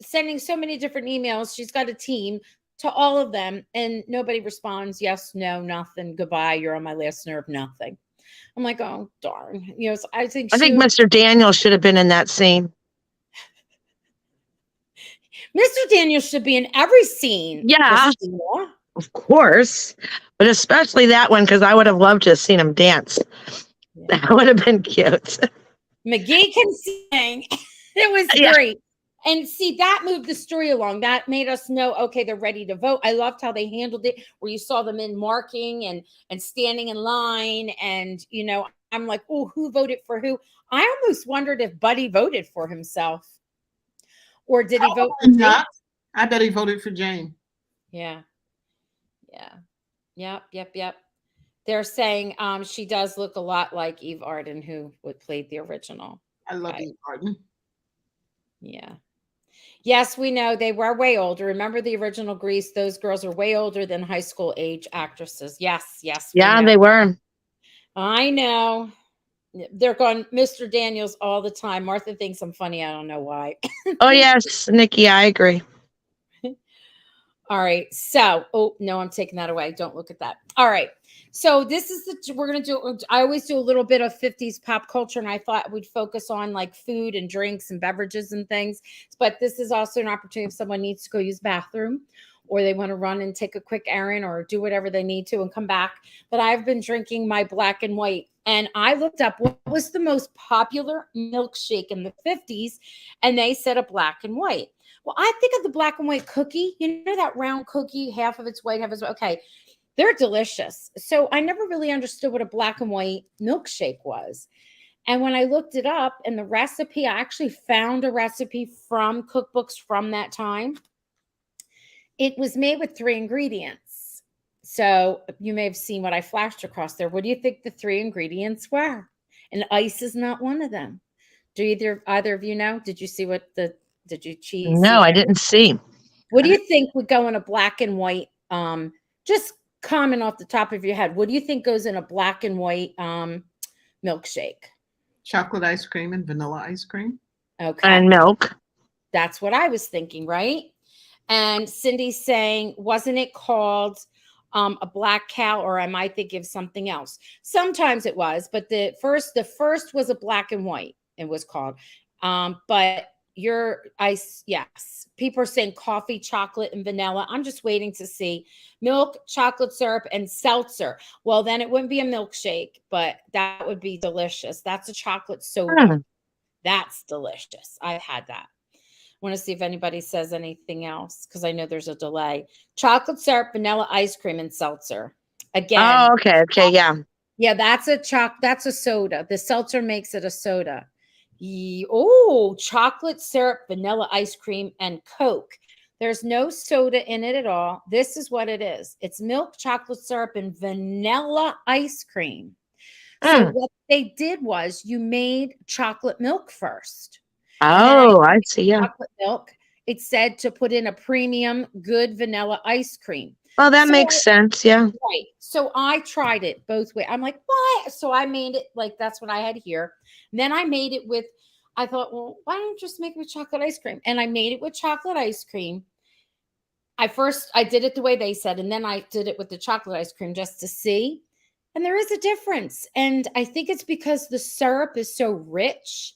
sending so many different emails. She's got a team to all of them, and nobody responds. Yes, no, nothing. Goodbye. You're on my list nerve. Nothing. I'm like, oh darn. You know, so I think Mr. Daniel should have been in that scene. Mr. Daniel should be in every scene. Yeah, Christina. of course, but especially that one because I would have loved to have seen him dance. Yeah. That would have been cute. McGee can sing. It was great. And see, that moved the story along. That made us know, okay, they're ready to vote. I loved how they handled it, where you saw them in marking and standing in line. And, you know, I'm like, oh, who voted for who? I almost wondered if Buddy voted for himself. Or did he vote for not? I bet he voted for Jane. Yeah. Yep. They're saying she does look a lot like Eve Arden, who played the original. I love Eve Arden. Yeah. Yes, we know they were way older. Remember the original Grease? Those girls are way older than high school age actresses. Yes. Yeah, they were. I know. They're going Mr. Daniels all the time. Martha thinks I'm funny. I don't know why. Oh, yes, Nikki, I agree. All right. So, oh, no, I'm taking that away. Don't look at that. All right. So this is we're going to do, I always do a little bit of 50s pop culture, and I thought we'd focus on like food and drinks and beverages and things. But this is also an opportunity if someone needs to go use bathroom, or they want to run and take a quick errand or do whatever they need to and come back. But I've been drinking my black and white, and I looked up what was the most popular milkshake in the 50s, and they said a black and white. Well, I think of the black and white cookie. You know that round cookie, half of it's white, half of it's okay. They're delicious. So I never really understood what a black and white milkshake was. And when I looked it up and the recipe, I actually found a recipe from cookbooks from that time. It was made with 3 ingredients. So you may have seen what I flashed across there. What do you think the 3 ingredients were? And ice is not one of them. Do either of you know? Did you see did you cheese? No, I didn't see. What do you think would go in a black and white? Just comment off the top of your head. What do you think goes in a black and white milkshake? chocolate ice cream and vanilla ice cream. Okay. And milk. That's what I was thinking, right? And Cindy's saying, wasn't it called a black cow, or am I thinking of something else? Sometimes it was, but the first was a black and white. It was called. But your ice, yes. People are saying coffee, chocolate, and vanilla. I'm just waiting to see milk, chocolate syrup, and seltzer. Well, then it wouldn't be a milkshake, but that would be delicious. That's a chocolate soda. That's delicious. I've had that. Want to see if anybody says anything else, because I know there's a delay. Chocolate syrup, vanilla ice cream, and seltzer. Again. Oh, okay. Yeah. Yeah, that's a soda. The seltzer makes it a soda. Oh, chocolate syrup, vanilla ice cream, and Coke. There's no soda in it at all. This is what it is. It's milk, chocolate syrup, and vanilla ice cream. So what they did was you made chocolate milk first. Oh, I see. Yeah. Chocolate milk. It said to put in a premium good vanilla ice cream. Oh, that makes sense. Yeah. Right. So I tried it both ways. I'm like, what? So I made it like that's what I had here. And then I made it with, I thought, well, why don't you just make it with chocolate ice cream? And I made it with chocolate ice cream. I did it the way they said, and then I did it with the chocolate ice cream just to see. And there is a difference. And I think it's because the syrup is so rich.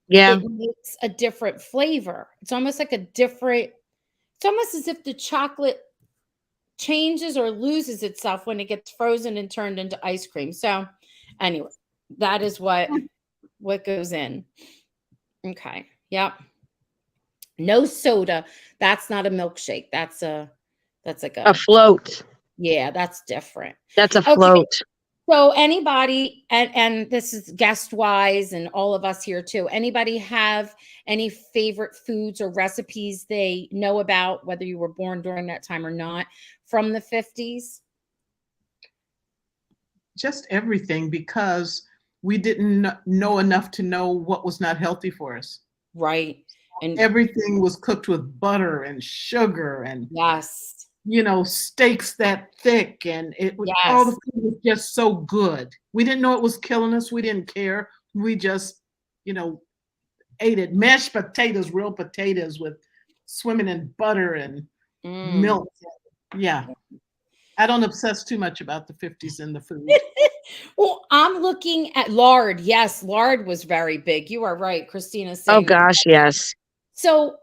Yeah. It makes a different flavor. It's almost like it's almost as if the chocolate changes or loses itself when it gets frozen and turned into ice cream. So anyway, that is what goes in. Okay. Yep. No soda. That's not a milkshake. That's like a float. Yeah, that's different. That's a float. So anybody, and this is guest wise and all of us here too, anybody have any favorite foods or recipes they know about, whether you were born during that time or not, from the 50s? Just everything, because we didn't know enough to know what was not healthy for us. Right. And everything was cooked with butter and sugar and yes, steaks that thick, and it was all the food was just so good. We didn't know it was killing us. We didn't care. We just, ate it. Mashed potatoes, real potatoes with swimming in butter and milk. Yeah. I don't obsess too much about the 50s and the food. Well, I'm looking at lard. Yes, lard was very big. You are right, Christina. Oh gosh, yes. So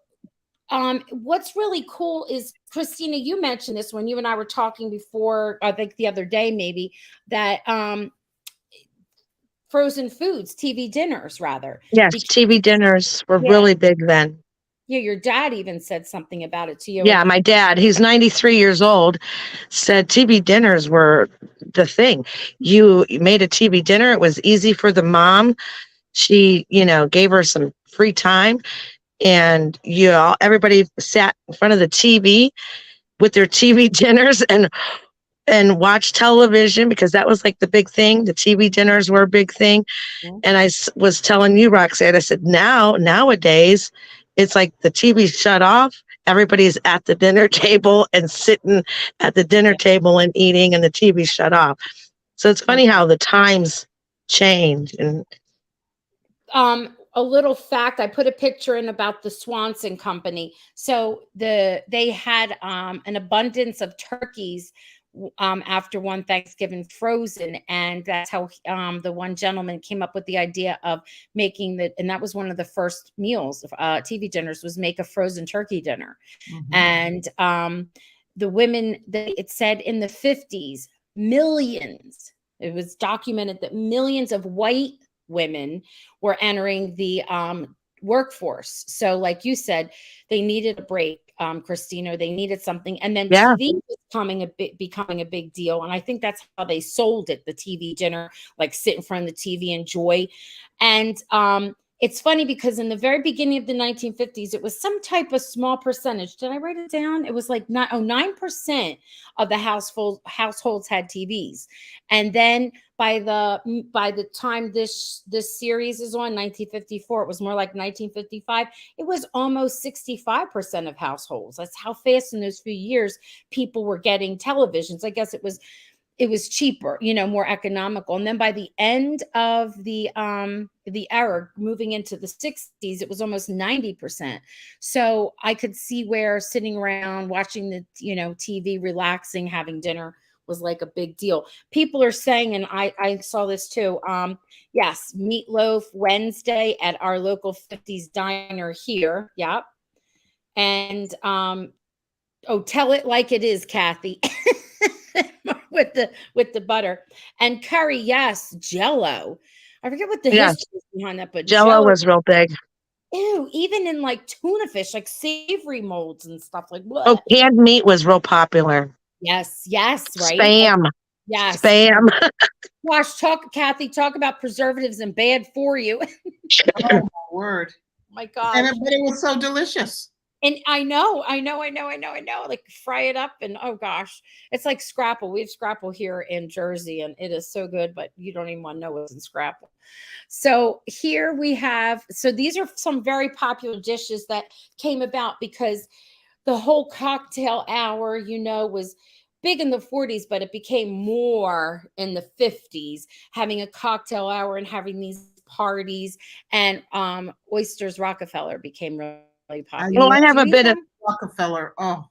what's really cool is, Christina, you mentioned this when you and I were talking before, I think the other day maybe, that frozen foods, TV dinners rather. Yes, TV dinners were really big then. Yeah, your dad even said something about it to you. Yeah, my dad, he's 93 years old, said TV dinners were the thing. You made a TV dinner. It was easy for the mom. She, gave her some free time. And everybody sat in front of the TV with their TV dinners and watched television, because that was like the big thing. The TV dinners were a big thing. Mm-hmm. And I was telling you, Roxanne, I said, nowadays, it's like the TV shut off. Everybody's at the dinner table and sitting at the dinner table and eating, and the TV shut off. So it's funny how the times change. And a little fact, I put a picture in about the Swanson Company. So they had an abundance of turkeys after one Thanksgiving frozen, and that's how the one gentleman came up with the idea of making and that was one of the first meals of TV dinners, was make a frozen turkey dinner. Mm-hmm. And the women, it said in the 50s, millions, it was documented that millions of white women were entering the workforce. So like you said, they needed a break, Christina, they needed something. And then TV was becoming a big deal. And I think that's how they sold it, the TV dinner, like sit in front of the TV, enjoy. And it's funny because in the very beginning of the 1950s, it was some type of small percentage. Did I write it down? It was like 9% of the households had TVs. And then by the time this series is on, 1954, it was more like 1955. It was almost 65% of households. That's how fast in those few years people were getting televisions. I guess it was it was cheaper, more economical. And then by the end of the era, moving into the 60s, it was almost 90%. So I could see where sitting around watching the, TV, relaxing, having dinner was like a big deal. People are saying, and I saw this too. Yes, Meatloaf Wednesday at our local 50s diner here. Yep. And tell it like it is, Kathy. with the butter and curry. Yes, Jello. I forget what the history is behind that, but Jello was real big. Ew, even in like tuna fish, like savory molds and stuff like what? Oh, canned meat was real popular. Yes, right. Spam. Yes. Spam. Gosh, Kathy, talk about preservatives and bad for you. Oh my word. My God. But it was so delicious. And I know. Like fry it up and oh gosh, it's like Scrapple. We have Scrapple here in Jersey and it is so good, but you don't even want to know what's in Scrapple. So here we have, these are some very popular dishes that came about because the whole cocktail hour, was big in the 40s, but it became more in the 50s, having a cocktail hour and having these parties, and Oysters Rockefeller became really popular. Well, I have a bit of Rockefeller. Oh,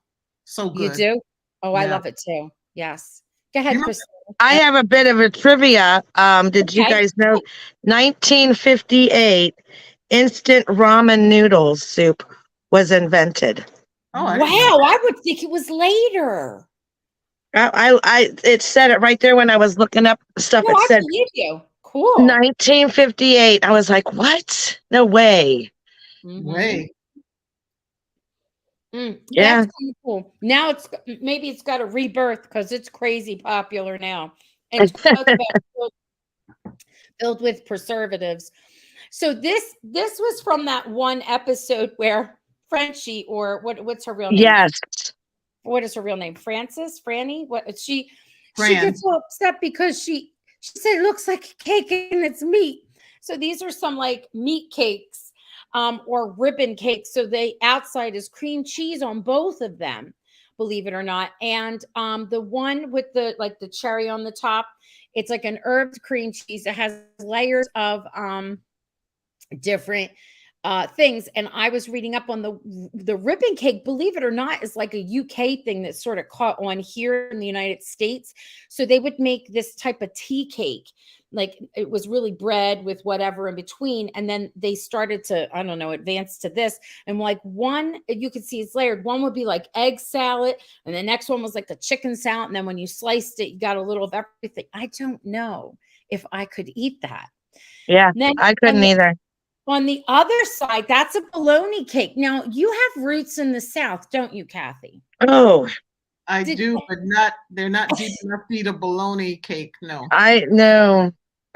so good. You do? Oh, yeah. I love it too. Yes. Go ahead, Christina. I have a bit of a trivia. Did you guys know 1958 instant ramen noodles soup was invented? Oh, wow. I would think it was later. It said it right there when I was looking up stuff. No, it said, I believe you. Cool. 1958. I was like, what? No way. Way. Yeah. That's kind of cool. Now maybe it's got a rebirth because it's crazy popular now. And filled with preservatives. So this was from that one episode where Frenchie, or what's her real name? Yes. What is her real name? Franny? What she gets so upset because she said it looks like a cake and it's meat. So these are some like meat cakes. Or ribbon cakes. So the outside is cream cheese on both of them, believe it or not. And the one with the cherry on the top, it's like an herbed cream cheese. It has layers of different things. And I was reading up on the ribbon cake, believe it or not, is like a UK thing that sort of caught on here in the United States. So they would make this type of tea cake. Like it was really bread with whatever in between. And then they started to, I don't know, advance to this. And like one, you could see it's layered. One would be like egg salad. And the next one was like the chicken salad. And then when you sliced it, you got a little of everything. I don't know if I could eat that. Yeah, I couldn't either. On the other side, that's a bologna cake. Now, you have roots in the South, don't you, Kathy? Oh, I do, but they're not deep enough to eat a bologna cake. No.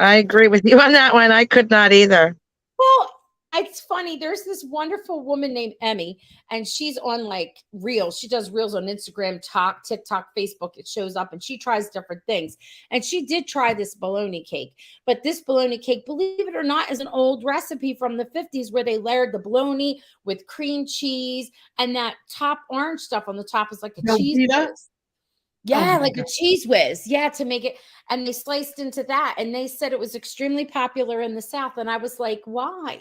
I agree with you on that one. I could not either. Well, it's funny. There's this wonderful woman named Emmy, and she's on like reels. She does reels on Instagram, TikTok, Facebook. It shows up, and she tries different things. And she did try this bologna cake. But this bologna cake, believe it or not, is an old recipe from the 50s where they layered the bologna with cream cheese, and that top orange stuff on the top is like a cheese whiz. Yeah, like a cheese whiz. Yeah, to make it. And they sliced into that. And they said it was extremely popular in the South. And I was like, why?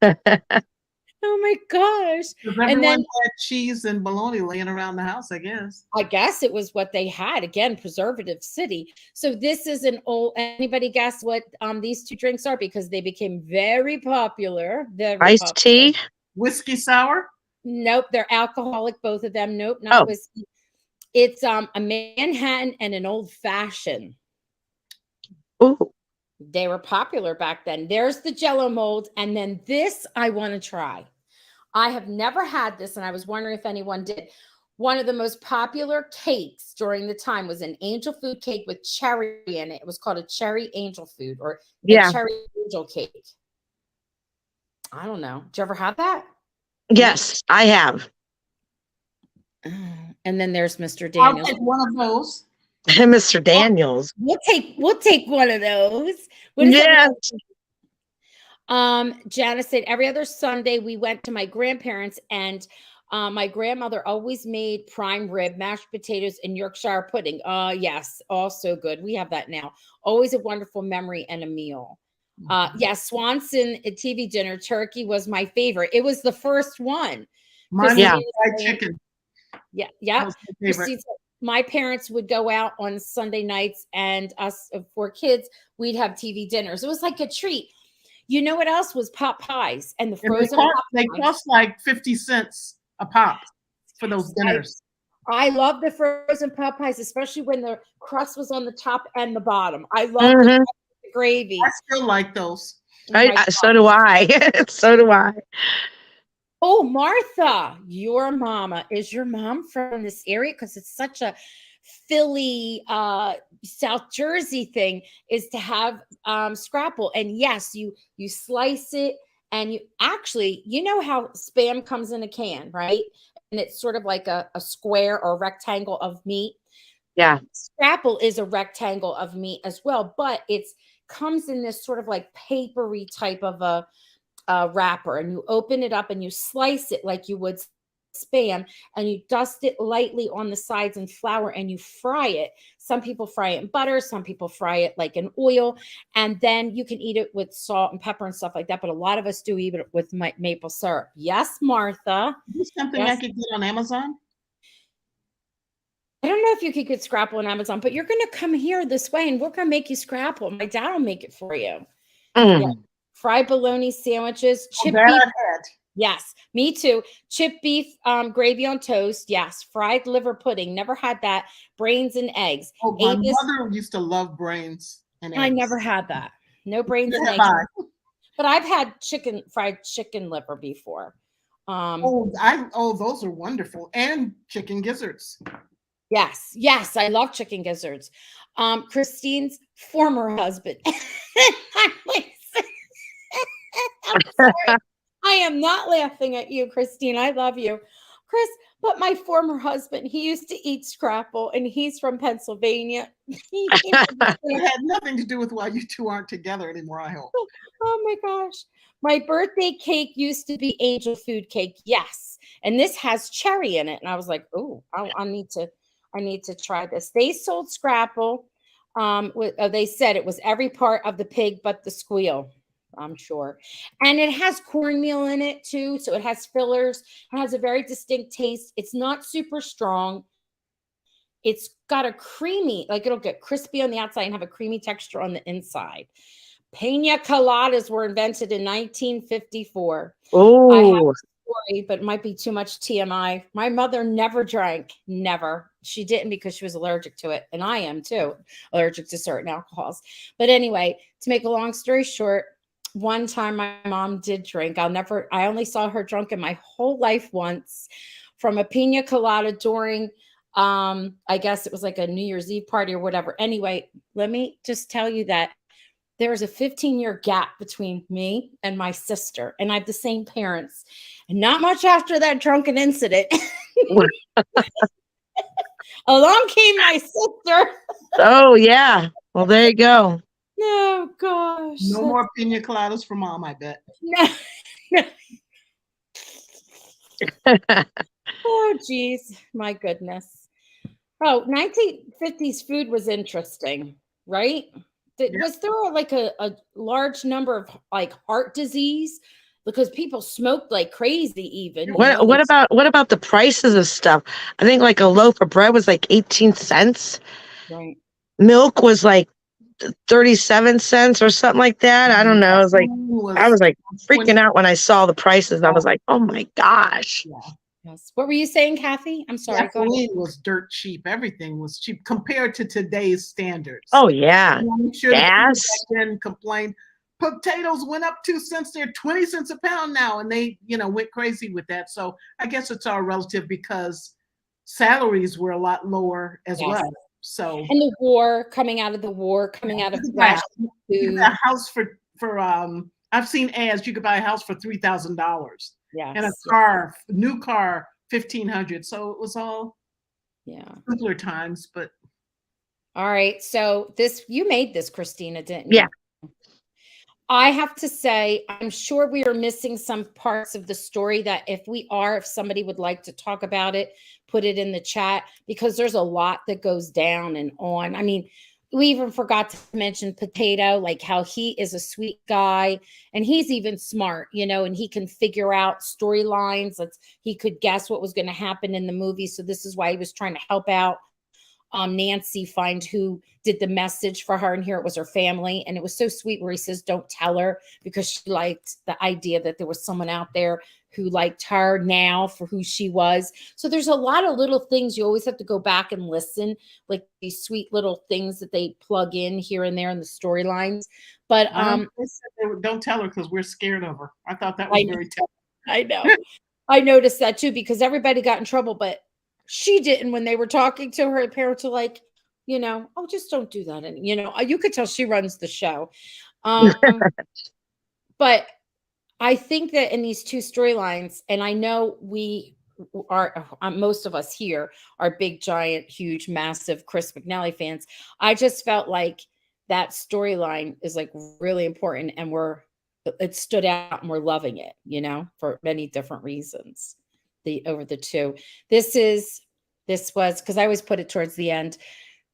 Oh my gosh. And then had cheese and bologna laying around the house, I guess. I guess it was what they had. Again, preservative city. So this is an old, anybody guess what these two drinks are? Because they became very popular. Iced tea? Whiskey sour? Nope, they're alcoholic, both of them. Nope, not whiskey. It's a Manhattan and an old fashioned. Ooh. They were popular back then. There's the Jello mold. And then this I want to try. I have never had this, and I was wondering if anyone did. One of the most popular cakes during the time was an angel food cake with cherry in it. It was called a cherry angel food, or a cherry angel cake. I don't know. Did you ever have that? Yes, I have. And then there's Mr. Daniels. I'll take one of those. Mr. Daniels. We'll take one of those. Yes. Janice said every other Sunday we went to my grandparents, and My grandmother always made prime rib, mashed potatoes, and Yorkshire pudding. Yes, also good. We have that now. Always a wonderful memory and a meal. Yes, Swanson at TV dinner turkey was my favorite. It was the first one. Mine Yeah. was fried chicken. Yeah, That yeah. was my favorite. My parents would go out on Sunday nights, and us four kids, we'd have TV dinners. It was like a treat. You know what else was pot pies and the And frozen pot they pies. cost like 50 cents a pop for those dinners. I love the frozen pot pies, especially when the crust was on the top and the bottom. I love the gravy. I still like those. So do I. So do I. Oh, Martha, your mama. Is your mom from this area? Because it's such a Philly, South Jersey thing, is to have scrapple. And yes, you slice it, and you know how Spam comes in a can, right? And it's sort of like a square or rectangle of meat. Yeah. Scrapple is a rectangle of meat as well, but it's comes in this sort of like papery type of a wrapper, and you open it up and you slice it like you would Spam, and you dust it lightly on the sides in flour, and you fry it. Some people fry it in butter, some people fry it like in oil, and then you can eat it with salt and pepper and stuff like that, but a lot of us do eat it with maple syrup. Yes, Martha. Is this something I could get on Amazon? I don't know if you could get scrapple on Amazon, but you're going to come here this way and we're going to make you scrapple. My dad will make it for you. Yeah. Fried bologna sandwiches, chip beef. Yes, me too. Chip beef, gravy on toast. Yes, fried liver pudding. Never had that. Brains and eggs. Oh, my mother used to love brains and eggs. I never had that. No brains and eggs. But I've had fried chicken liver before. Those are wonderful. And chicken gizzards. Yes, I love chicken gizzards. Christine's former husband. I'm sorry. I am not laughing at you, Christine. I love you, Chris. But my former husband, he used to eat scrapple, and he's from Pennsylvania. It had nothing to do with why you two aren't together anymore, I hope. Oh my gosh. My birthday cake used to be angel food cake. Yes. And this has cherry in it. And I was like, oh, I need to try this. They sold scrapple. They said it was every part of the pig but the squeal, I'm sure. And it has cornmeal in it too. So it has fillers. It has a very distinct taste. It's not super strong. It's got a creamy, like it'll get crispy on the outside and have a creamy texture on the inside. Pina coladas were invented in 1954. Oh, I have a story, but it might be too much TMI. My mother never drank, never. She didn't because she was allergic to it. And I am too, allergic to certain alcohols. But anyway, to make a long story short, one time my mom did drink. I only saw her drunk in my whole life once from a pina colada during, I guess it was like a New Year's Eve party or whatever. Anyway, let me just tell you that there's a 15-year gap between me and my sister, and I have the same parents. And not much after that drunken incident, along came my sister. Oh, yeah. Well, there you go. Oh, gosh. No more pina coladas for mom, I bet. No. Oh, geez. My goodness. Oh, 1950s food was interesting, right? Was there like a large number of like heart disease? Because people smoked like crazy even. What about the prices of stuff? I think like a loaf of bread was like 18 cents. Right. Milk was like 37 cents or something like that. I don't know. I was like freaking out when I saw the prices. I was like, oh my gosh. Yeah. Yes. What were you saying, Kathy? I'm sorry. Gasoline was dirt cheap. Everything was cheap compared to today's standards. Oh yeah. I'm sure gas. Then complained. Potatoes went up 2 cents. They're 20 cents a pound now, and they, went crazy with that. So I guess it's all relative because salaries were a lot lower as well. So and the war, coming out of food. A house for I've seen ads. You could buy a house for $3,000. Yeah. And a new car, $1,500. So it was all simpler times, but. All right. So you made this, Christina, didn't you? Yeah. I have to say, I'm sure we are missing some parts of the story that if somebody would like to talk about it, put it in the chat, because there's a lot that goes down and on. I mean, we even forgot to mention Potato, like how he is a sweet guy and he's even smart, and he can figure out storylines. He could guess what was going to happen in the movie. So this is why he was trying to help out Nancy find who did the message for her, and here it was her family. And it was so sweet where he says, don't tell her, because she liked the idea that there was someone out there who liked her now for who she was. So there's a lot of little things you always have to go back and listen, like these sweet little things that they plug in here and there in the storylines. But they said don't tell her because we're scared of her. I thought that was very telling. I know. I noticed that too, because everybody got in trouble, but she didn't. When they were talking to her, parents were like, oh, just don't do that. And, you could tell she runs the show. But I think that in these two storylines, and I know we are, most of us here are big, giant, huge, massive Chris McNally fans. I just felt like that storyline is like really important, and it stood out and we're loving it, for many different reasons. Over the two. This was, because I always put it towards the end.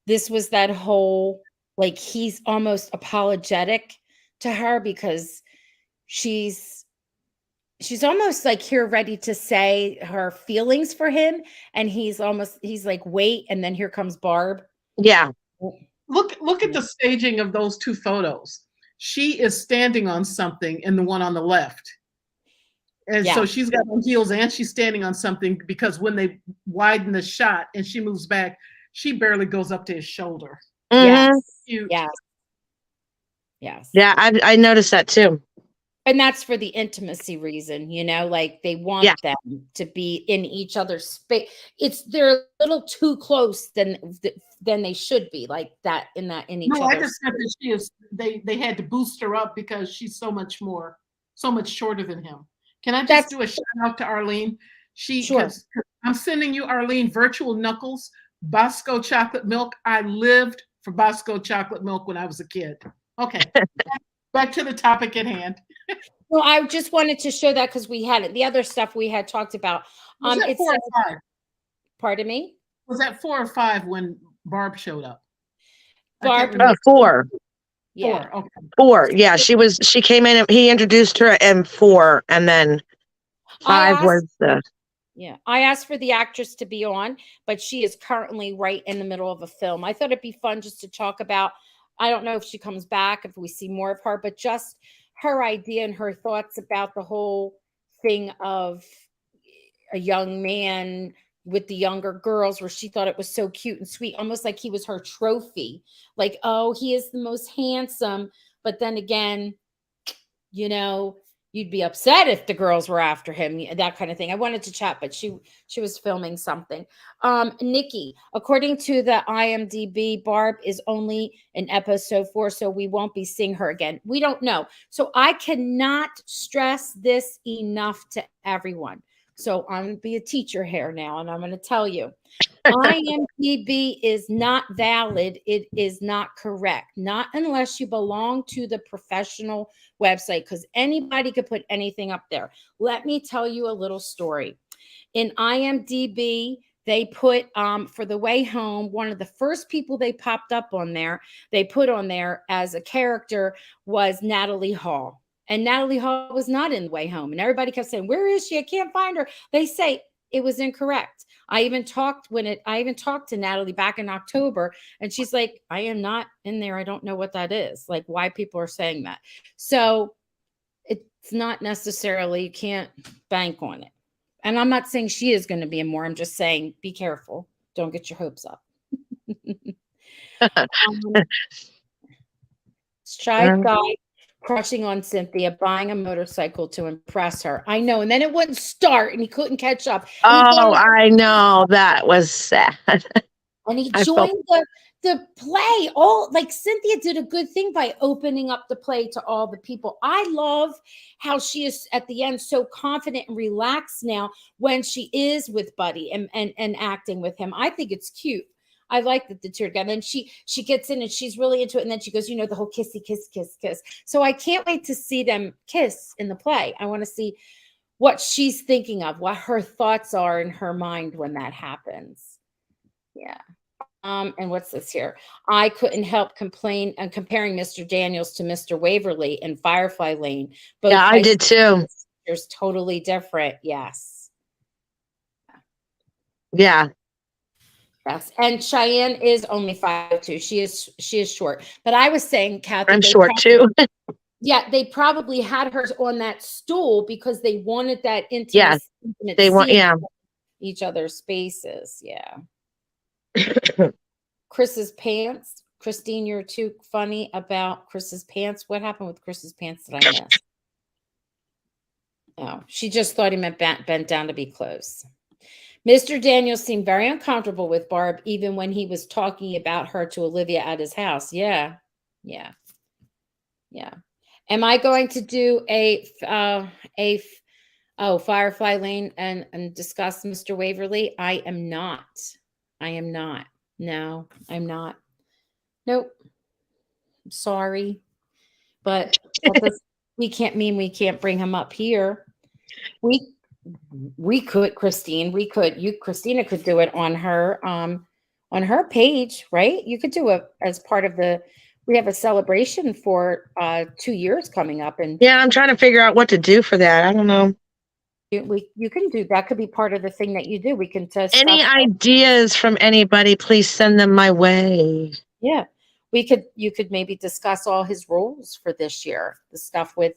This was that whole, like, he's almost apologetic to her because she's almost like here ready to say her feelings for him. And he's like, wait. And then here comes Barb. Yeah. Look at the staging of those two photos. She is standing on something in the one on the left. And so she's got on heels and she's standing on something, because when they widen the shot and she moves back, she barely goes up to his shoulder. Mm-hmm. Yes. Yes. Yeah, I noticed that too. And that's for the intimacy reason, like they want them to be in each other's space. They're a little too close than they should be, like that in each other's. No, I just said that she is. They had to boost her up because she's so much shorter than him. Can I just do a shout out to Arlene? Sure. I'm sending you, Arlene, virtual knuckles, Bosco chocolate milk. I lived for Bosco chocolate milk when I was a kid. Okay, back to the topic at hand. Well, I just wanted to show that because we had it. The other stuff we had talked about. Was that 4 or 5? Pardon me? Was that 4 or 5 when Barb showed up? Barb, 4. Yeah. 4. Okay. 4. Yeah, she came in and he introduced her in 4, and then 5 was the. Yeah, I asked for the actress to be on, but she is currently right in the middle of a film. I thought it'd be fun just to talk about. I don't know if she comes back, if we see more of her, but just her idea and her thoughts about the whole thing of a young man with the younger girls, where she thought it was so cute and sweet, almost like he was her trophy. Like, oh, he is the most handsome. But then again, you'd be upset if the girls were after him, that kind of thing. I wanted to chat, but she was filming something. Nikki, according to the IMDb, Barb is only in episode 4, so we won't be seeing her again. We don't know. So I cannot stress this enough to everyone. So I'm going to be a teacher here now, and I'm going to tell you, IMDb is not valid. It is not correct. Not unless you belong to the professional website, because anybody could put anything up there. Let me tell you a little story. In IMDb, they put For the Way Home, one of the first people they popped up on there, they put on there as a character was Natalie Hall. And Natalie Hall was not in The Way Home. And everybody kept saying, where is she? I can't find her. They say it was incorrect. I even talked to Natalie back in October, and she's like, I am not in there. I don't know what that is. Like, why people are saying that. So it's not necessarily, you can't bank on it. And I'm not saying she is going to be in more. I'm just saying, be careful. Don't get your hopes up. Shy guy crushing on Cynthia, buying a motorcycle to impress her. I know. And then it wouldn't start and he couldn't catch up. Oh, I know. That was sad. And he joined the play. All like Cynthia did a good thing by opening up the play to all the people. I love how she is at the end so confident and relaxed now when she is with Buddy and acting with him. I think it's cute. I like that the two are together. And she gets in and she's really into it. And then she goes, you know, the whole kissy kiss, kiss, kiss. So I can't wait to see them kiss in the play. I want to see what she's thinking of, what her thoughts are in her mind when that happens. Yeah. And what's this here? I couldn't help comparing Mr. Daniels to Mr. Waverly in Firefly Lane. Both Yeah, I did too. There's totally different. Yes. Yeah. Yes. And Cheyenne is only 5'2". She is short. But I was saying, Kathy, I'm short too. Yeah, they probably had her on that stool because they wanted that intimate. Yeah, they want. Yeah, each other's spaces. Yeah. Chris's pants. Christine, you're too funny about Chris's pants. What happened with Chris's pants that I missed? Oh, she just thought he meant bent down to be close. Mr. Daniels seemed very uncomfortable with Barb, even when he was talking about her to Olivia at his house. Yeah. Yeah. Yeah. Am I going to do Firefly Lane and discuss Mr. Waverly? I am not. No, I'm not. Nope. I'm sorry. But we can't bring him up here. We could, Christine. Christina could do it on her page, right? You could do it as part of we have a celebration for 2 years coming up, and yeah, I'm trying to figure out what to do for that. I don't know. You can do that. Could be part of the thing that you do. We can test. Any ideas from anybody? Please send them my way. Yeah, you could maybe discuss all his roles for this year. The stuff with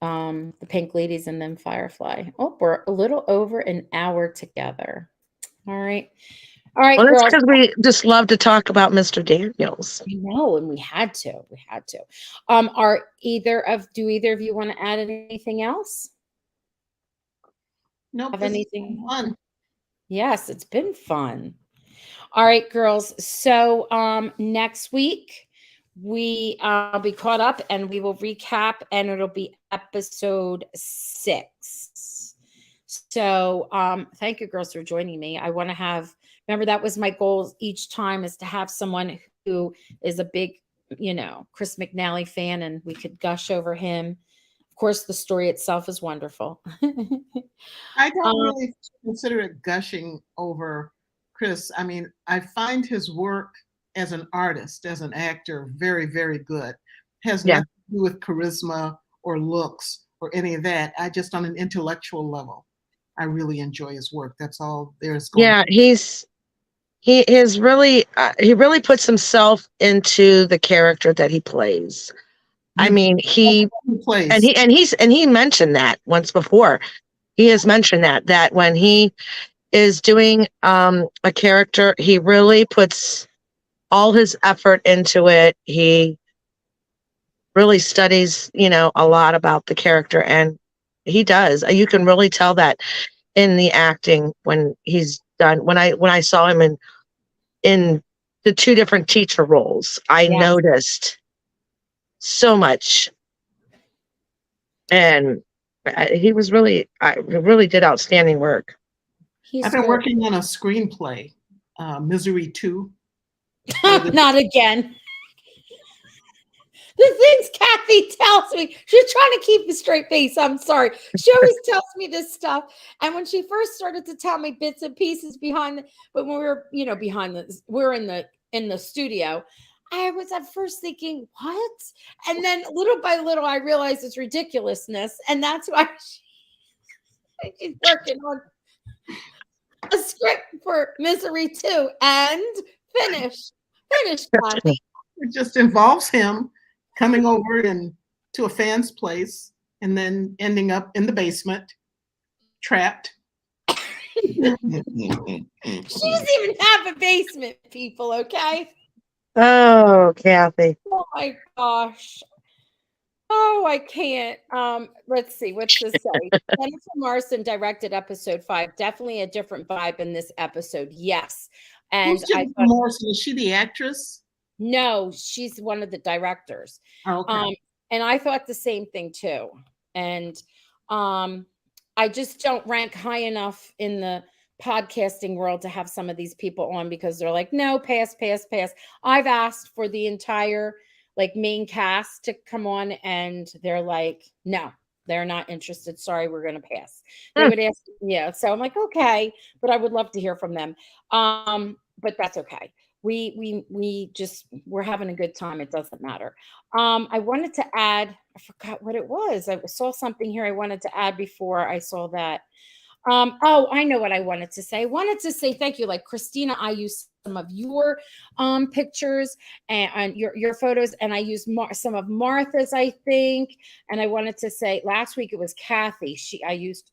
the Pink Ladies and then Firefly. Oh, we're a little over an hour together. All right. Well, that's because we just love to talk about Mr. Daniels. I know, and we had to. Do either of you want to add anything else? Nope. Have anything fun? Yes, it's been fun. All right, girls. So next week we'll be caught up and we will recap, and it'll be episode 6. So thank you, girls, for joining me. I want to remember that was my goal each time, is to have someone who is a big, Chris McNally fan, and we could gush over him. Of course, the story itself is wonderful. I don't really consider it gushing over Chris. I mean, I find his work as an artist, as an actor, very, very good. Has nothing to do with charisma or looks or any of that. I just, on an intellectual level, I really enjoy his work. That's all there is going on. He really puts himself into the character that he plays. I mean, he mentioned that once before. He has mentioned that when he is doing a character, he really puts all his effort into it. He really studies, a lot about the character, and he does. You can really tell that in the acting when he's done. When I saw him in the 2 different teacher roles, I noticed so much, and he really did outstanding work. I've been working on a screenplay, Misery 2. Not again. The things Kathy tells me, she's trying to keep a straight face. I'm sorry. She always tells me this stuff. And when she first started to tell me bits and pieces but when we were, we're in the studio, I was at first thinking, what? And then little by little, I realized it's ridiculousness. And that's why she's working on a script for Misery 2 and finished. Kathy. It just involves him coming over to a fan's place and then ending up in the basement, trapped. She doesn't even have a basement, people, okay? Oh, Kathy. Oh my gosh. Oh, I can't. Let's see. What's this say? Jennifer Morrison directed episode 5. Definitely a different vibe in this episode. Yes. And who's Jennifer Morrison? Is she the actress? No, she's one of the directors. Oh, okay. And I thought the same thing too. And I just don't rank high enough in the podcasting world to have some of these people on because they're like, no, pass, pass, pass. I've asked for the entire like main cast to come on and they're like, no, they're not interested. Sorry, we're going to pass. They would ask, yeah. So I'm like, okay, but I would love to hear from them. But that's okay. We're having a good time. It doesn't matter. I wanted to add, I forgot what it was. I saw something here I wanted to add before I saw that. Oh, I know what I wanted to say. I wanted to say thank you. Like Christina, I used some of your pictures and your photos, and I used some of Martha's, I think. And I wanted to say last week it was Kathy. I used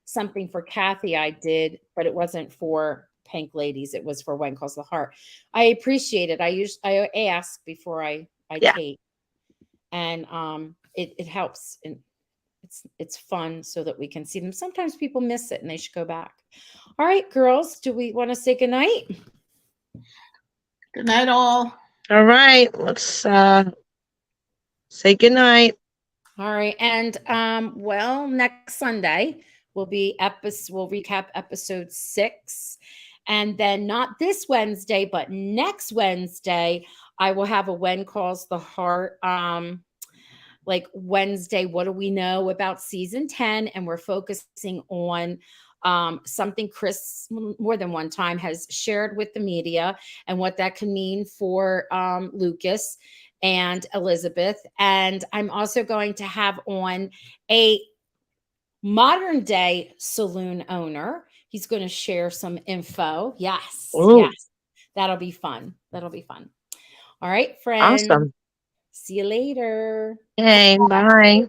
something for Kathy I did, but it wasn't for Pink Ladies. It was for When Calls the Heart. I appreciate it. I ask before I tape. And it helps. And it's fun so that we can see them. Sometimes people miss it and they should go back. All right, girls, do we want to say goodnight? Good night, all. All right, let's say goodnight. All right, and well, next Sunday we'll recap episode 6, and then not this Wednesday, but next Wednesday I will have a When Calls the Heart. Like Wednesday, what do we know about season 10? And we're focusing on something Chris more than one time has shared with the media and what that can mean for Lucas and Elizabeth. And I'm also going to have on a modern day saloon owner. He's going to share some info. Yes. Ooh. Yes. That'll be fun. All right, friends. Awesome. See you later. Okay, bye.